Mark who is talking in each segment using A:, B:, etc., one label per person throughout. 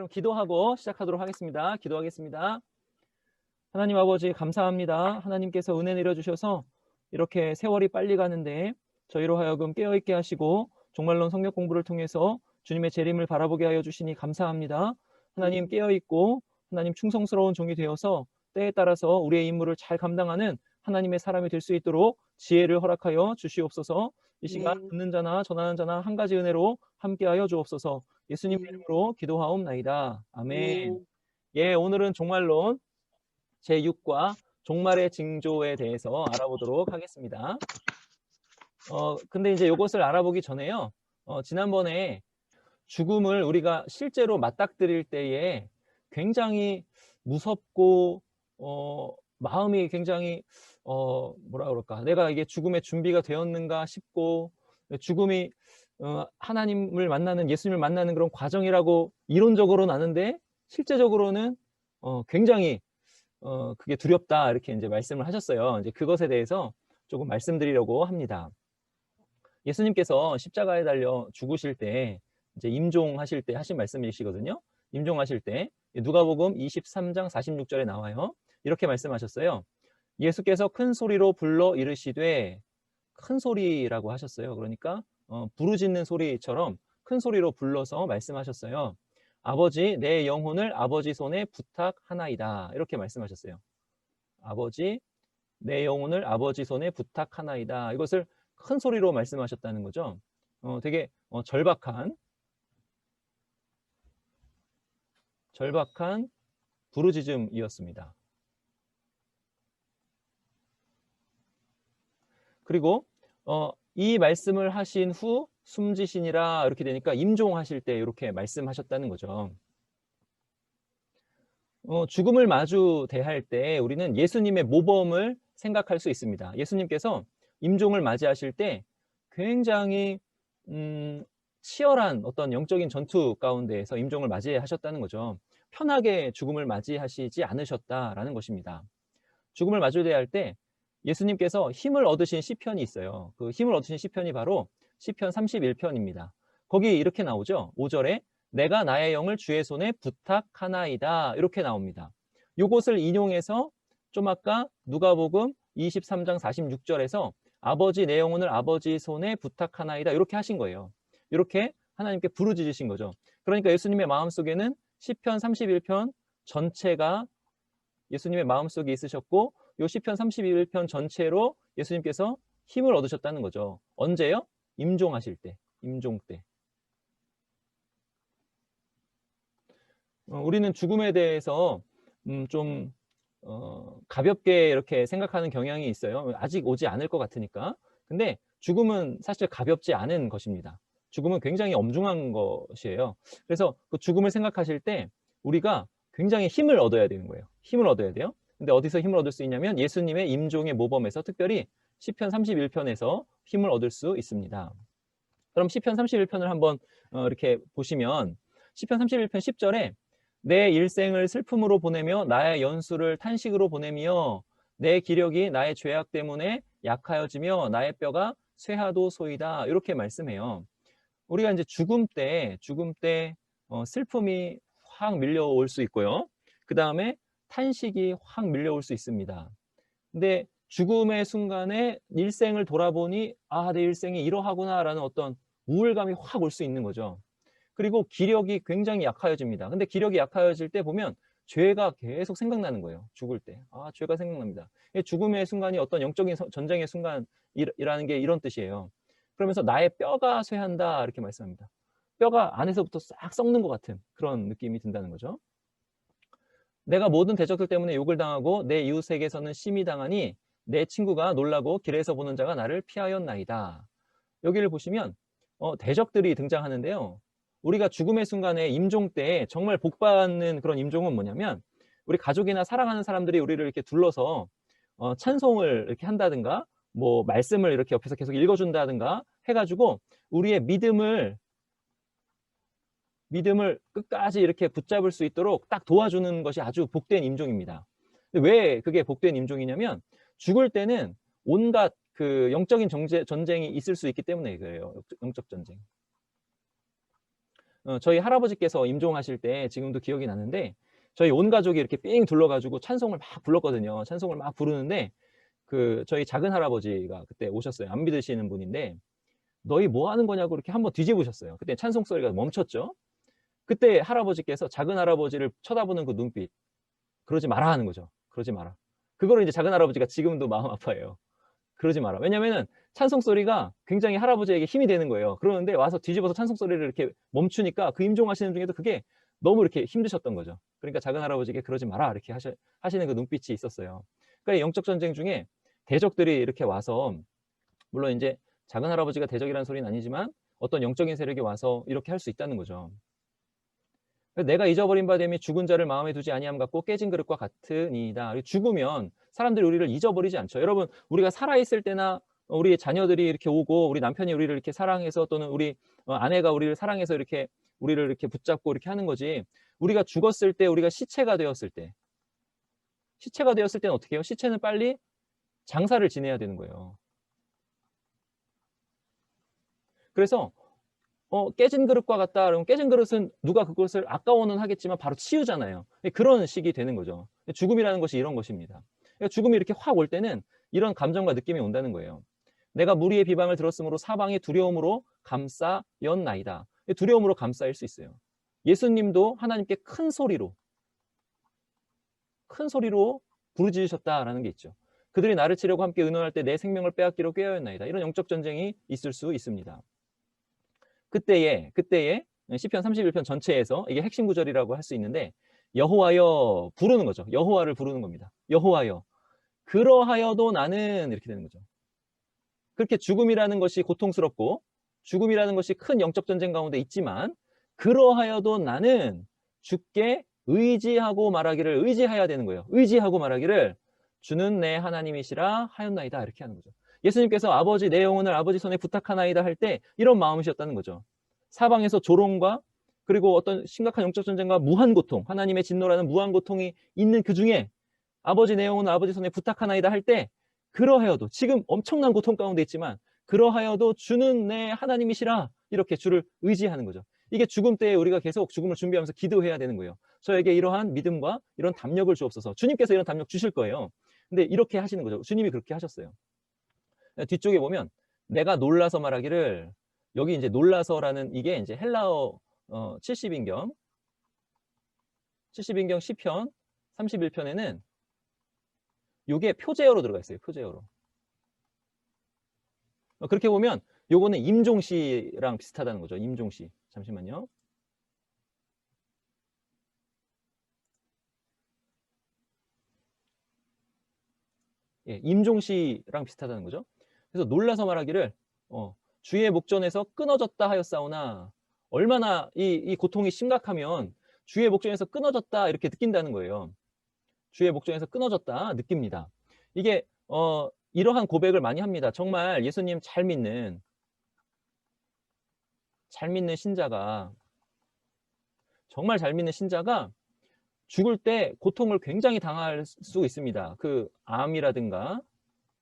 A: 그럼 기도하고 시작하도록 하겠습니다. 기도하겠습니다. 하나님 아버지 감사합니다. 하나님께서 은혜 내려주셔서 이렇게 세월이 빨리 가는데 저희로 하여금 깨어있게 하시고 종말론 성경 공부를 통해서 주님의 재림을 바라보게 하여 주시니 감사합니다. 하나님 깨어있고 하나님 충성스러운 종이 되어서 때에 따라서 우리의 임무를 잘 감당하는 하나님의 사람이 될 수 있도록 지혜를 허락하여 주시옵소서. 이 시간
B: 네.
A: 듣는 자나 전하는 자나 한 가지 은혜로 함께하여 주옵소서. 예수님의
B: 네.
A: 이름으로 기도하옵나이다. 아멘.
B: 네.
A: 예, 오늘은 종말론 제6과 종말의 징조에 대해서 알아보도록 하겠습니다. 근데 이제 이것을 알아보기 전에요. 지난번에 죽음을 우리가 실제로 맞닥뜨릴 때에 굉장히 무섭고 마음이 굉장히 뭐라 그럴까? 내가 이게 죽음의 준비가 되었는가 싶고 죽음이 하나님을 만나는 예수님을 만나는 그런 과정이라고 이론적으로는 아는데 실제적으로는 굉장히 그게 두렵다 이렇게 이제 말씀을 하셨어요. 이제 그것에 대해서 조금 말씀드리려고 합니다. 예수님께서 십자가에 달려 죽으실 때 이제 임종하실 때 하신 말씀이시거든요. 임종하실 때 누가복음 23장 46절에 나와요. 이렇게 말씀하셨어요. 예수께서 큰 소리로 불러 이르시되 큰 소리라고 하셨어요. 그러니까 부르짖는 소리처럼 큰 소리로 불러서 말씀하셨어요. 아버지 내 영혼을 아버지 손에 부탁하나이다. 이렇게 말씀하셨어요. 아버지 내 영혼을 아버지 손에 부탁하나이다. 이것을 큰 소리로 말씀하셨다는 거죠. 되게 절박한 부르짖음이었습니다. 그리고 이 말씀을 하신 후 숨지시니라 이렇게 되니까 임종하실 때 이렇게 말씀하셨다는 거죠. 죽음을 마주 대할 때 우리는 예수님의 모범을 생각할 수 있습니다. 예수님께서 임종을 맞이하실 때 굉장히 치열한 어떤 영적인 전투 가운데에서 임종을 맞이하셨다는 거죠. 편하게 죽음을 맞이하시지 않으셨다라는 것입니다. 죽음을 마주대할 때 예수님께서 힘을 얻으신 시편이 있어요. 그 힘을 얻으신 시편이 바로 시편 31편입니다. 거기 이렇게 나오죠. 5절에 내가 나의 영을 주의 손에 부탁하나이다 이렇게 나옵니다. 이것을 인용해서 좀 아까 누가복음 23장 46절에서 아버지 내 영혼을 아버지 손에 부탁하나이다 이렇게 하신 거예요. 이렇게 하나님께 부르짖으신 거죠. 그러니까 예수님의 마음속에는 시편 31편 전체가 예수님의 마음속에 있으셨고 요 시편 31편 전체로 예수님께서 힘을 얻으셨다는 거죠. 언제요? 임종하실 때, 임종 때. 우리는 죽음에 대해서 좀 가볍게 이렇게 생각하는 경향이 있어요. 아직 오지 않을 것 같으니까. 근데 죽음은 사실 가볍지 않은 것입니다. 죽음은 굉장히 엄중한 것이에요. 그래서 그 죽음을 생각하실 때 우리가 굉장히 힘을 얻어야 되는 거예요. 힘을 얻어야 돼요. 근데 어디서 힘을 얻을 수 있냐면 예수님의 임종의 모범에서 특별히 시편 31편에서 힘을 얻을 수 있습니다. 그럼 시편 31편을 한번 이렇게 보시면 시편 31편 10절에 내 일생을 슬픔으로 보내며 나의 연수를 탄식으로 보내며 내 기력이 나의 죄악 때문에 약하여지며 나의 뼈가 쇠하도소이다 이렇게 말씀해요. 우리가 이제 죽음 때 슬픔이 확 밀려올 수 있고요. 그 다음에 탄식이 확 밀려올 수 있습니다. 근데 죽음의 순간에 일생을 돌아보니 아, 내 일생이 이러하구나라는 어떤 우울감이 확 올 수 있는 거죠. 그리고 기력이 굉장히 약하여집니다. 근데 기력이 약하여질 때 보면 죄가 계속 생각나는 거예요. 죽을 때. 아, 죄가 생각납니다. 죽음의 순간이 어떤 영적인 전쟁의 순간이라는 게 이런 뜻이에요. 그러면서 나의 뼈가 쇠한다 이렇게 말씀합니다. 뼈가 안에서부터 싹 썩는 것 같은 그런 느낌이 든다는 거죠. 내가 모든 대적들 때문에 욕을 당하고 내 이웃에게서는 심히 당하니 내 친구가 놀라고 길에서 보는 자가 나를 피하였나이다. 여기를 보시면 대적들이 등장하는데요. 우리가 죽음의 순간에 임종 때 정말 복받는 그런 임종은 뭐냐면 우리 가족이나 사랑하는 사람들이 우리를 이렇게 둘러서 찬송을 이렇게 한다든가 뭐 말씀을 이렇게 옆에서 계속 읽어준다든가 해가지고 우리의 믿음을 끝까지 이렇게 붙잡을 수 있도록 딱 도와주는 것이 아주 복된 임종입니다. 왜 그게 복된 임종이냐면 죽을 때는 온갖 그 영적인 전쟁이 있을 수 있기 때문에 그래요. 영적 전쟁. 저희 할아버지께서 임종하실 때 지금도 기억이 나는데 저희 온 가족이 이렇게 삥 둘러가지고 찬송을 막 불렀거든요. 찬송을 막 부르는데 저희 작은 할아버지가 그때 오셨어요. 안 믿으시는 분인데 너희 뭐 하는 거냐고 이렇게 한번 뒤집으셨어요. 그때 찬송 소리가 멈췄죠. 그때 할아버지께서 작은 할아버지를 쳐다보는 그 눈빛, 그러지 마라 하는 거죠. 그러지 마라. 그거를 이제 작은 할아버지가 지금도 마음 아파해요. 그러지 마라. 왜냐면은 찬송 소리가 굉장히 할아버지에게 힘이 되는 거예요. 그러는데 와서 뒤집어서 찬송 소리를 이렇게 멈추니까 그 임종하시는 중에도 그게 너무 이렇게 힘드셨던 거죠. 그러니까 작은 할아버지에게 그러지 마라 이렇게 하시는 그 눈빛이 있었어요. 그러니까 영적 전쟁 중에 대적들이 이렇게 와서 물론 이제 작은 할아버지가 대적이라는 소리는 아니지만 어떤 영적인 세력이 와서 이렇게 할 수 있다는 거죠. 내가 잊어버린 바 됨이 죽은 자를 마음에 두지 아니함 같고 깨진 그릇과 같으니이다. 죽으면 사람들이 우리를 잊어버리지 않죠. 여러분 우리가 살아있을 때나 우리 자녀들이 이렇게 오고 우리 남편이 우리를 이렇게 사랑해서 또는 우리 아내가 우리를 사랑해서 이렇게 우리를 이렇게 붙잡고 이렇게 하는 거지. 우리가 죽었을 때 우리가 시체가 되었을 때는 어떻게 해요? 시체는 빨리 장사를 지내야 되는 거예요. 그래서 깨진 그릇과 같다. 그러면 깨진 그릇은 누가 그것을 아까워는 하겠지만 바로 치우잖아요. 그런 식이 되는 거죠. 죽음이라는 것이 이런 것입니다. 그러니까 죽음이 이렇게 확 올 때는 이런 감정과 느낌이 온다는 거예요. 내가 무리의 비방을 들었으므로 사방이 두려움으로 감싸였나이다. 두려움으로 감싸일 수 있어요. 예수님도 하나님께 큰 소리로 부르짖으셨다라는 게 있죠. 그들이 나를 치려고 함께 의논할 때 내 생명을 빼앗기로 꾀하였나이다. 이런 영적 전쟁이 있을 수 있습니다. 그때에 시편 31편 전체에서 이게 핵심 구절이라고 할 수 있는데 여호와여 부르는 거죠. 여호와를 부르는 겁니다. 여호와여 그러하여도 나는 이렇게 되는 거죠. 그렇게 죽음이라는 것이 고통스럽고 죽음이라는 것이 큰 영적 전쟁 가운데 있지만 그러하여도 나는 주께 의지하고 말하기를 의지해야 되는 거예요. 의지하고 말하기를 주는 내 하나님이시라 하였나이다 이렇게 하는 거죠. 예수님께서 아버지 내 영혼을 아버지 손에 부탁하나이다 할 때 이런 마음이셨다는 거죠. 사방에서 조롱과 그리고 어떤 심각한 영적 전쟁과 무한 고통, 하나님의 진노라는 무한 고통이 있는 그 중에 아버지 내 영혼을 아버지 손에 부탁하나이다 할 때 그러하여도 지금 엄청난 고통 가운데 있지만 그러하여도 주는 내 하나님이시라 이렇게 주를 의지하는 거죠. 이게 죽음 때에 우리가 계속 죽음을 준비하면서 기도해야 되는 거예요. 저에게 이러한 믿음과 이런 담력을 주옵소서. 주님께서 이런 담력 주실 거예요. 근데 이렇게 하시는 거죠. 주님이 그렇게 하셨어요. 뒤쪽에 보면 내가 놀라서 말하기를 여기 이제 놀라서라는 이게 이제 헬라어 70인경 시편 31편에는 이게 표제어로 들어가 있어요. 표제어로. 그렇게 보면 요거는 임종시랑 비슷하다는 거죠. 임종시. 잠시만요. 예, 임종시랑 비슷하다는 거죠. 그래서 놀라서 말하기를 주의 목전에서 끊어졌다 하였사오나 얼마나 이 고통이 심각하면 주의 목전에서 끊어졌다 이렇게 느낀다는 거예요. 주의 목전에서 끊어졌다 느낍니다. 이게 이러한 고백을 많이 합니다. 정말 예수님 잘 믿는 신자가 정말 잘 믿는 신자가 죽을 때 고통을 굉장히 당할 수 있습니다. 그 암이라든가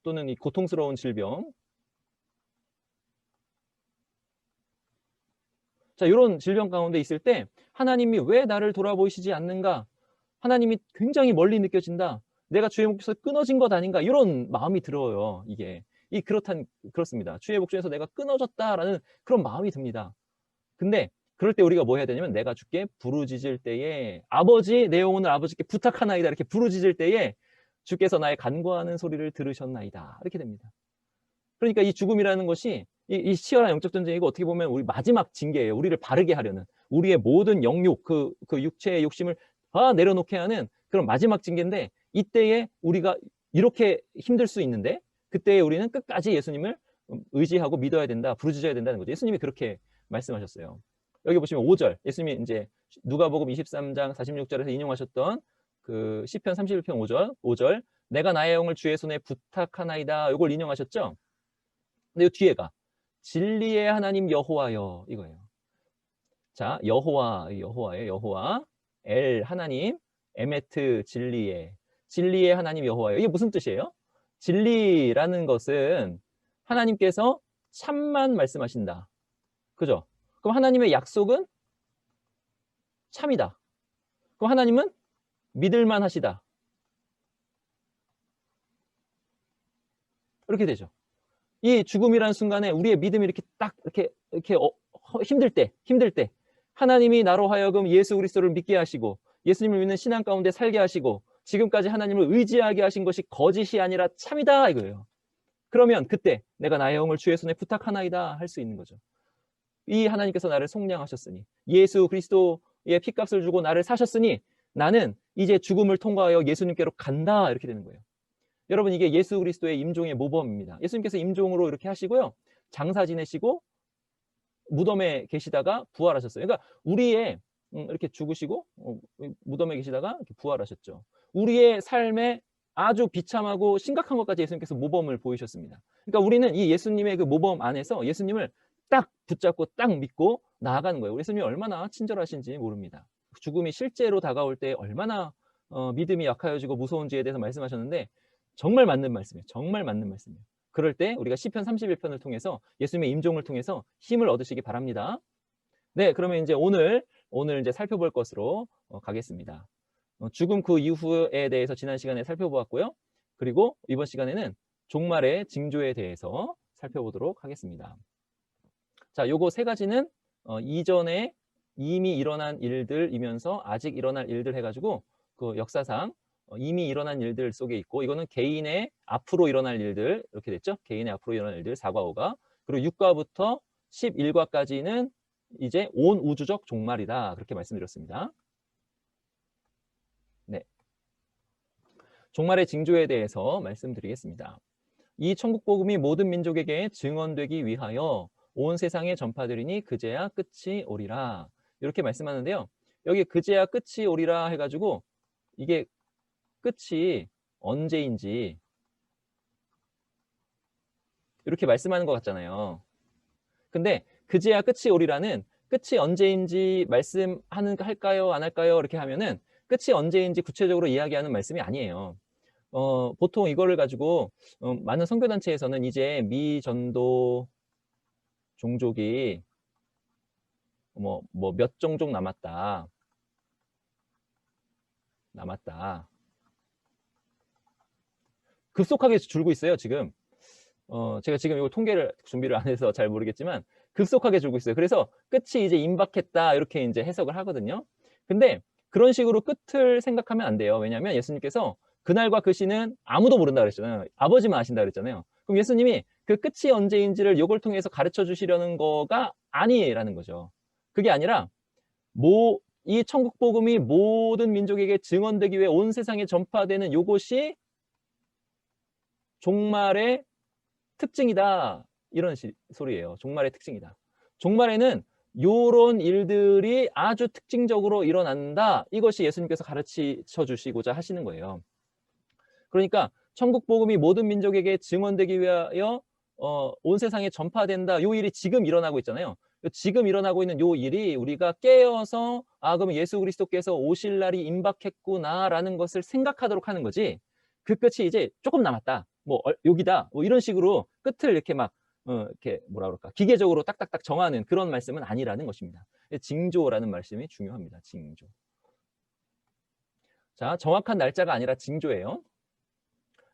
A: 또는 이 고통스러운 질병. 자, 이런 질병 가운데 있을 때 하나님이 왜 나를 돌아보시지 않는가? 하나님이 굉장히 멀리 느껴진다. 내가 주의 목전에서 끊어진 것 아닌가? 이런 마음이 들어요. 이게 그렇습니다. 주의 목전에서 내가 끊어졌다라는 그런 마음이 듭니다. 근데 그럴 때 우리가 뭐 해야 되냐면 내가 주께 부르짖을 때에 아버지 내 영혼을 아버지께 부탁하나이다 이렇게 부르짖을 때에 주께서 나의 간구하는 소리를 들으셨나이다 이렇게 됩니다. 그러니까 이 죽음이라는 것이 이 치열한 영적 전쟁이고 어떻게 보면 우리 마지막 징계예요. 우리를 바르게 하려는 우리의 모든 영욕 그 육체의 욕심을 다 내려놓게 하는 그런 마지막 징계인데 이때에 우리가 이렇게 힘들 수 있는데 그때에 우리는 끝까지 예수님을 의지하고 믿어야 된다, 부르짖어야 된다는 거죠. 예수님이 그렇게 말씀하셨어요. 여기 보시면 5절 예수님이 이제 누가복음 23장 46절에서 인용하셨던 그 시편 31편 5절 내가 나의 영을 주의 손에 부탁하나이다 이걸 인용하셨죠. 근데 이 뒤에가 진리의 하나님 여호와여 이거예요. 자, 여호와예요. 여호와 엘 하나님 에메트 진리의 하나님 여호와여. 이게 무슨 뜻이에요? 진리라는 것은 하나님께서 참만 말씀하신다. 그죠? 그럼 하나님의 약속은 참이다. 그럼 하나님은 믿을만 하시다. 이렇게 되죠. 이 죽음이라는 순간에 우리의 믿음이 이렇게 딱 이렇게 힘들 때 하나님이 나로 하여금 예수 그리스도를 믿게 하시고 예수님을 믿는 신앙 가운데 살게 하시고 지금까지 하나님을 의지하게 하신 것이 거짓이 아니라 참이다 이거예요. 그러면 그때 내가 나의 영을 주의 손에 부탁하나이다 할 수 있는 거죠. 이 하나님께서 나를 속량하셨으니 예수 그리스도의 피값을 주고 나를 사셨으니 나는 이제 죽음을 통과하여 예수님께로 간다 이렇게 되는 거예요. 여러분 이게 예수 그리스도의 임종의 모범입니다. 예수님께서 임종으로 이렇게 하시고요. 장사 지내시고 무덤에 계시다가 부활하셨어요. 그러니까 우리의 이렇게 죽으시고 무덤에 계시다가 이렇게 부활하셨죠. 우리의 삶에 아주 비참하고 심각한 것까지 예수님께서 모범을 보이셨습니다. 그러니까 우리는 이 예수님의 그 모범 안에서 예수님을 딱 붙잡고 딱 믿고 나아가는 거예요. 예수님이 얼마나 친절하신지 모릅니다. 죽음이 실제로 다가올 때 얼마나 믿음이 약하여지고 무서운지에 대해서 말씀하셨는데 정말 맞는 말씀이에요. 정말 맞는 말씀이에요. 그럴 때 우리가 시편 31편을 통해서 예수님의 임종을 통해서 힘을 얻으시기 바랍니다. 네, 그러면 이제 오늘 이제 살펴볼 것으로 가겠습니다. 죽음 그 이후에 대해서 지난 시간에 살펴보았고요. 그리고 이번 시간에는 종말의 징조에 대해서 살펴보도록 하겠습니다. 자, 요거 세 가지는 이전에 이미 일어난 일들이면서 아직 일어날 일들 해가지고 그 역사상 이미 일어난 일들 속에 있고 이거는 개인의 앞으로 일어날 일들 이렇게 됐죠. 개인의 앞으로 일어날 일들 4과 5가 그리고 6과부터 11과까지는 이제 온 우주적 종말이다 그렇게 말씀드렸습니다. 네, 종말의 징조에 대해서 말씀드리겠습니다. 이 천국복음이 모든 민족에게 증언되기 위하여 온 세상에 전파되리니 그제야 끝이 오리라 이렇게 말씀하는데요. 여기 그제야 끝이 오리라 해가지고 이게 끝이 언제인지 이렇게 말씀하는 것 같잖아요. 근데 그제야 끝이 오리라는 끝이 언제인지 할까요? 안 할까요? 이렇게 하면은 끝이 언제인지 구체적으로 이야기하는 말씀이 아니에요. 보통 이거를 가지고 많은 선교단체에서는 이제 미전도 종족이 몇 종족 남았다. 급속하게 줄고 있어요, 지금. 제가 지금 이거 통계를 준비를 안 해서 잘 모르겠지만 급속하게 줄고 있어요. 그래서 끝이 이제 임박했다 이렇게 이제 해석을 하거든요. 근데 그런 식으로 끝을 생각하면 안 돼요. 왜냐하면 예수님께서 그날과 그 시는 아무도 모른다 그랬잖아요. 아버지만 아신다 그랬잖아요. 그럼 예수님이 그 끝이 언제인지를 이걸 통해서 가르쳐 주시려는 거가 아니라는 거죠. 그게 아니라 이 천국 복음이 모든 민족에게 증언되기 위해 온 세상에 전파되는 요것이 종말의 특징이다 이런 소리예요. 종말의 특징이다. 종말에는 요런 일들이 아주 특징적으로 일어난다. 이것이 예수님께서 가르쳐 주시고자 하시는 거예요. 그러니까 천국 복음이 모든 민족에게 증언되기 위하여 온 세상에 전파된다. 요 일이 지금 일어나고 있잖아요. 지금 일어나고 있는 요 일이 우리가 깨어서 그럼 예수 그리스도께서 오실 날이 임박했구나라는 것을 생각하도록 하는 거지. 그 끝이 이제 조금 남았다. 여기다. 이런 식으로 끝을 이렇게 막 이렇게 뭐라 그럴까 기계적으로 딱딱딱 정하는 그런 말씀은 아니라는 것입니다. 징조라는 말씀이 중요합니다. 징조. 자, 정확한 날짜가 아니라 징조예요.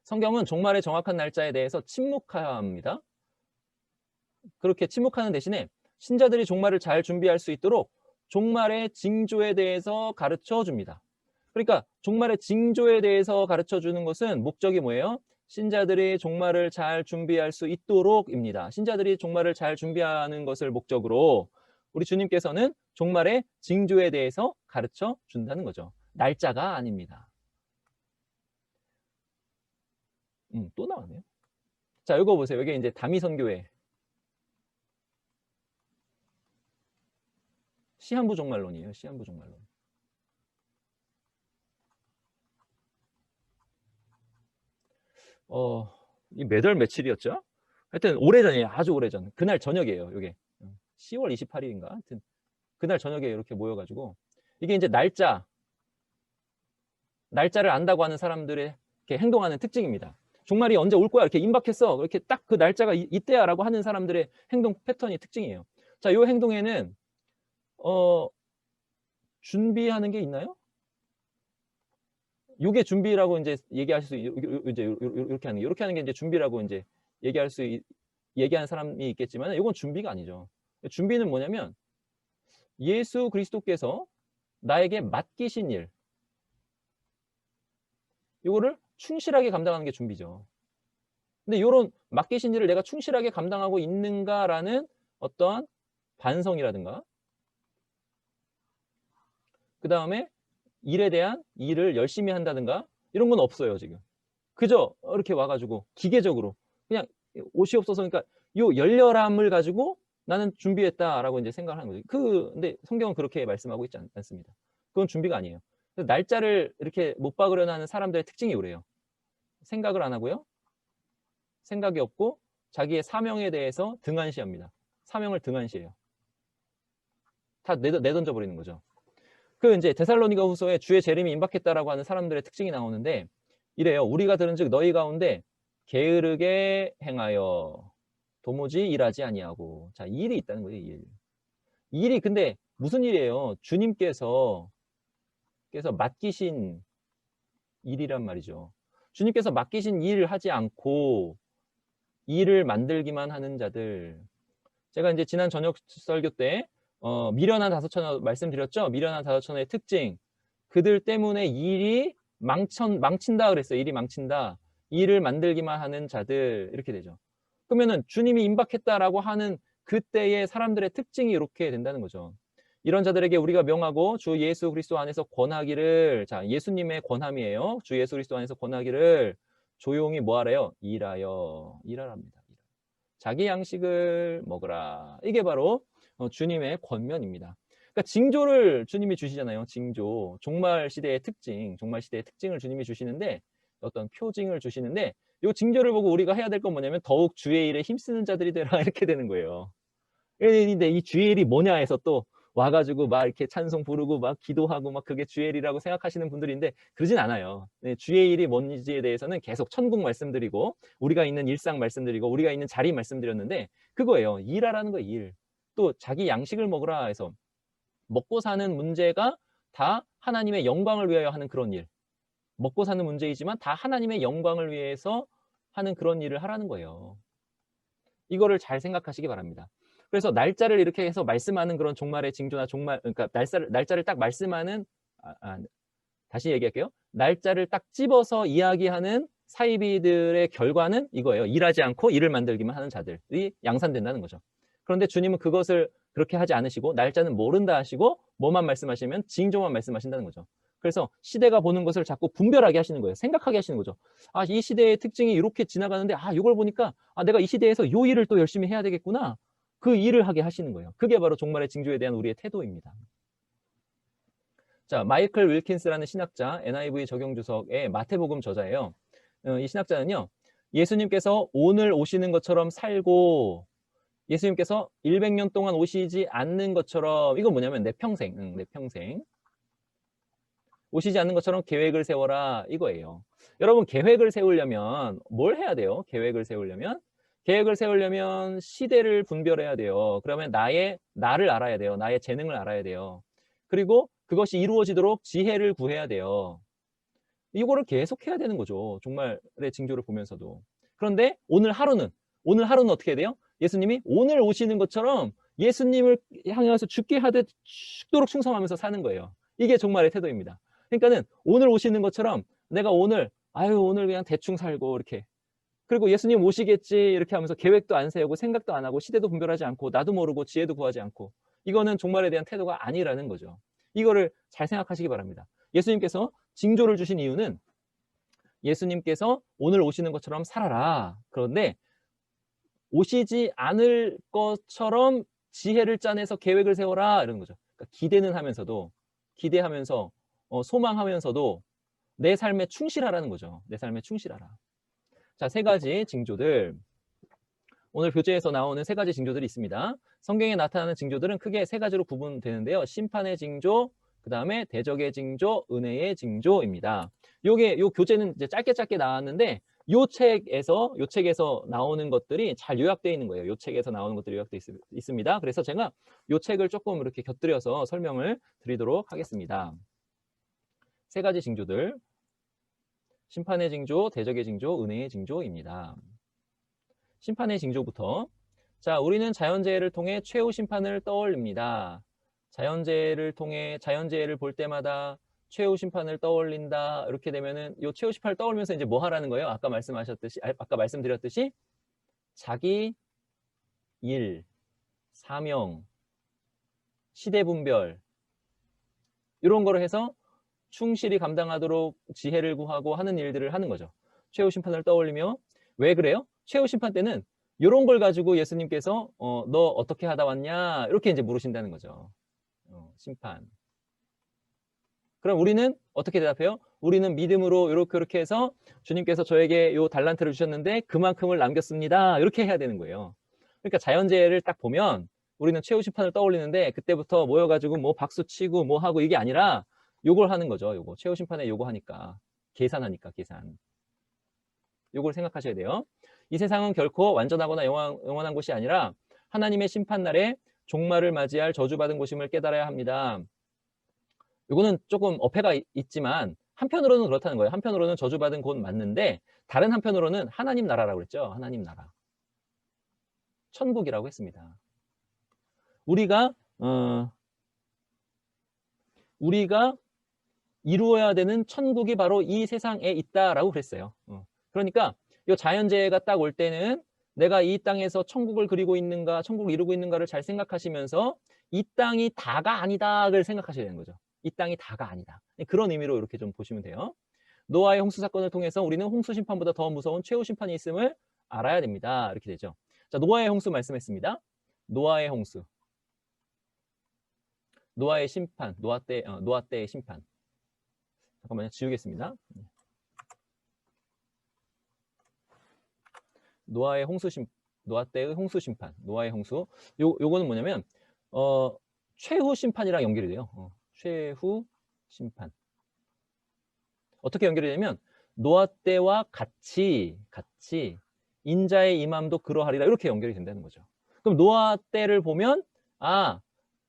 A: 성경은 종말의 정확한 날짜에 대해서 침묵합니다. 그렇게 침묵하는 대신에 신자들이 종말을 잘 준비할 수 있도록 종말의 징조에 대해서 가르쳐 줍니다. 그러니까 종말의 징조에 대해서 가르쳐 주는 것은 목적이 뭐예요? 신자들이 종말을 잘 준비할 수 있도록입니다. 신자들이 종말을 잘 준비하는 것을 목적으로 우리 주님께서는 종말의 징조에 대해서 가르쳐 준다는 거죠. 날짜가 아닙니다. 또 나왔네요. 자, 이거 보세요. 이게 이제 다미선교회 시한부 종말론이에요. 시한부 종말론. 이 몇 월 며칠이었죠? 하여튼 오래전이에요. 아주 오래전. 그날 저녁이에요. 이게 10월 28일인가? 하여튼 그날 저녁에 이렇게 모여가지고 이게 이제 날짜를 안다고 하는 사람들의 이렇게 행동하는 특징입니다. 종말이 언제 올 거야? 이렇게 임박했어. 이렇게 딱 그 날짜가 이때야라고 하는 사람들의 행동 패턴이 특징이에요. 자, 이 행동에는 준비하는 게 있나요? 요게 준비라고 이제 얘기할 수 이제 요렇게 하는 게 이제 준비라고 이제 얘기할 수 얘기하는 사람이 있겠지만 요건 준비가 아니죠. 준비는 뭐냐면 예수 그리스도께서 나에게 맡기신 일, 요거를 충실하게 감당하는 게 준비죠. 근데 요런 맡기신 일을 내가 충실하게 감당하고 있는가라는 어떠한 반성이라든가, 그다음에 일에 대한 일을 열심히 한다든가 이런 건 없어요, 지금. 그저 이렇게 와 가지고 기계적으로 그냥 옷이 없어서, 그러니까 요 열렬함을 가지고 '나는 준비했다.'라고 인제 생각을 하는 거죠. 근데 성경은 그렇게 말씀하고 있지 않습니다. 그건 준비가 아니에요. 그 날짜를 이렇게 못 박으려는 하는 사람들의 특징이 요래요. 생각을 안 하고요. 생각이 없고 자기의 사명에 대해서 등한시합니다. 사명을 등한시해요. 다 내던져 버리는 거죠. 그 인제 데살로니가후서에 주의 재림이 임박했다라고 하는 사람들의 특징이 나오는데 이래요. 우리가 들은즉 너희 가운데 게으르게 행하여 도무지 일하지 아니하고. 자, 일이 있다는 거예요, 일. 일이 근데 무슨 일이에요? 주님께서 맡기신 일이란 말이죠. 주님께서 맡기신 일을 하지 않고 일을 만들기만 하는 자들. 제가 이제 지난 저녁 설교 때 미련한 다섯처녀 말씀드렸죠? 미련한 다섯처녀의 특징. 그들 때문에 일이 망친다 그랬어요. 일이 망친다. 일을 만들기만 하는 자들, 이렇게 되죠. 그러면은 주님이 임박했다라고 하는 그때의 사람들의 특징이 이렇게 된다는 거죠. 이런 자들에게 우리가 명하고 주 예수 그리스도 안에서 권하기를, 자, 예수님의 권함이에요. 주 예수 그리스도 안에서 권하기를 조용히 뭐 하래요? 일하랍니다. 자기 양식을 먹으라. 이게 바로 주님의 권면입니다. 그러니까 징조를 주님이 주시잖아요. 징조. 종말 시대의 특징을 주님이 주시는데, 어떤 표징을 주시는데, 이 징조를 보고 우리가 해야 될 건 뭐냐면 더욱 주의 일에 힘쓰는 자들이 되라, 이렇게 되는 거예요. 근데 이 주의 일이 뭐냐 해서 또 와가지고 막 이렇게 찬송 부르고 막 기도하고 막 그게 주의 일이라고 생각하시는 분들인데 그러진 않아요. 네, 주의 일이 뭔지에 대해서는 계속 천국 말씀드리고 우리가 있는 일상 말씀드리고 우리가 있는 자리 말씀드렸는데 그거예요. 일하라는 거, 일. 또 자기 양식을 먹으라 해서 먹고 사는 문제가 다 하나님의 영광을 위하여 하는 그런 일. 먹고 사는 문제이지만 다 하나님의 영광을 위해서 하는 그런 일을 하라는 거예요. 이거를 잘 생각하시기 바랍니다. 그래서 날짜를 이렇게 해서 말씀하는 그런 종말의 징조나 그러니까 날짜를 딱 말씀하는, 다시 얘기할게요. 날짜를 딱 집어서 이야기하는 사이비들의 결과는 이거예요. 일하지 않고 일을 만들기만 하는 자들이 양산된다는 거죠. 그런데 주님은 그것을 그렇게 하지 않으시고 날짜는 모른다 하시고 뭐만 말씀하시면 징조만 말씀하신다는 거죠. 그래서 시대가 보는 것을 자꾸 분별하게 하시는 거예요. 생각하게 하시는 거죠. 아, 이 시대의 특징이 이렇게 지나가는데 이걸 보니까 내가 이 시대에서 이 일을 또 열심히 해야 되겠구나. 그 일을 하게 하시는 거예요. 그게 바로 종말의 징조에 대한 우리의 태도입니다. 자, 마이클 윌킨스라는 신학자, NIV 적용주석의 마태복음 저자예요. 이 신학자는요, 예수님께서 오늘 오시는 것처럼 살고 예수님께서 100년 동안 오시지 않는 것처럼, 이건 뭐냐면 내 평생 오시지 않는 것처럼 계획을 세워라, 이거예요. 여러분, 계획을 세우려면 뭘 해야 돼요? 계획을 세우려면 시대를 분별해야 돼요. 그러면 나를 알아야 돼요. 나의 재능을 알아야 돼요. 그리고 그것이 이루어지도록 지혜를 구해야 돼요. 이거를 계속 해야 되는 거죠. 종말의 징조를 보면서도. 그런데 오늘 하루는 어떻게 해야 돼요? 예수님이 오늘 오시는 것처럼 예수님을 향해서 죽게 하듯 죽도록 충성하면서 사는 거예요. 이게 종말의 태도입니다. 그러니까는 오늘 오시는 것처럼 내가 오늘 그냥 대충 살고 이렇게, 그리고 예수님 오시겠지 이렇게 하면서 계획도 안 세우고 생각도 안 하고 시대도 분별하지 않고 나도 모르고 지혜도 구하지 않고, 이거는 종말에 대한 태도가 아니라는 거죠. 이거를 잘 생각하시기 바랍니다. 예수님께서 징조를 주신 이유는 예수님께서 오늘 오시는 것처럼 살아라. 그런데 오시지 않을 것처럼 지혜를 짜내서 계획을 세워라, 이러는 거죠. 그러니까 기대하면서 소망하면서도 내 삶에 충실하라는 거죠. 내 삶에 충실하라. 자, 세 가지 징조들. 오늘 교재에서 나오는 세 가지 징조들이 있습니다. 성경에 나타나는 징조들은 크게 세 가지로 구분되는데요. 심판의 징조, 그 다음에 대적의 징조, 은혜의 징조입니다. 요 교재는 이제 짧게 나왔는데 요 책에서 나오는 것들이 잘 요약되어 있는 거예요. 요 책에서 나오는 것들이 요약되어 있습니다. 그래서 제가 요 책을 조금 이렇게 곁들여서 설명을 드리도록 하겠습니다. 세 가지 징조들. 심판의 징조, 대적의 징조, 은혜의 징조입니다. 심판의 징조부터. 자, 우리는 자연재해를 통해 최후 심판을 떠올립니다. 자연재해를 볼 때마다 최후 심판을 떠올린다. 이렇게 되면은 요 최후 심판을 떠올리면서 이제 뭐 하라는 거예요? 아까 말씀드렸듯이 자기 일, 사명, 시대 분별 이런 거를 해서 충실히 감당하도록 지혜를 구하고 하는 일들을 하는 거죠. 최후 심판을 떠올리며. 왜 그래요? 최후 심판 때는 이런 걸 가지고 예수님께서 너 어떻게 하다 왔냐 이렇게 이제 물으신다는 거죠. 심판. 그럼 우리는 어떻게 대답해요? 우리는 믿음으로 이렇게 해서 주님께서 저에게 요 달란트를 주셨는데 그만큼을 남겼습니다. 이렇게 해야 되는 거예요. 그러니까 자연재해를 딱 보면 우리는 최후 심판을 떠올리는데 그때부터 모여가지고 뭐 박수 치고 뭐 하고 이게 아니라 요걸 하는 거죠. 요거 최후 심판에 요거 하니까 계산하니까 계산. 요걸 생각하셔야 돼요. 이 세상은 결코 완전하거나 영원한 곳이 아니라 하나님의 심판날에 종말을 맞이할 저주받은 곳임을 깨달아야 합니다. 요거는 조금 어폐가 있지만 한편으로는 그렇다는 거예요. 한편으로는 저주받은 곳 맞는데 다른 한편으로는 하나님 나라라고 그랬죠. 하나님 나라. 천국이라고 했습니다. 우리가 이루어야 되는 천국이 바로 이 세상에 있다라고 그랬어요. 그러니까 이 자연재해가 딱 올 때는 내가 이 땅에서 천국을 그리고 있는가, 천국을 이루고 있는가를 잘 생각하시면서 이 땅이 다가 아니다를 생각하셔야 되는 거죠. 이 땅이 다가 아니다. 그런 의미로 이렇게 좀 보시면 돼요. 노아의 홍수 사건을 통해서 우리는 홍수 심판보다 더 무서운 최후 심판이 있음을 알아야 됩니다. 이렇게 되죠. 자, 노아의 홍수 말씀했습니다. 노아의 홍수. 노아의 심판, 노아 때의 심판. 잠깐만요. 지우겠습니다. 노아 때의 홍수 심판. 노아의 홍수. 요거는 뭐냐면 최후 심판이랑 연결이 돼요. 최후 심판. 어떻게 연결이 되냐면 노아 때와 같이 인자의 임함도 그러하리라 이렇게 연결이 된다는 거죠. 그럼 노아 때를 보면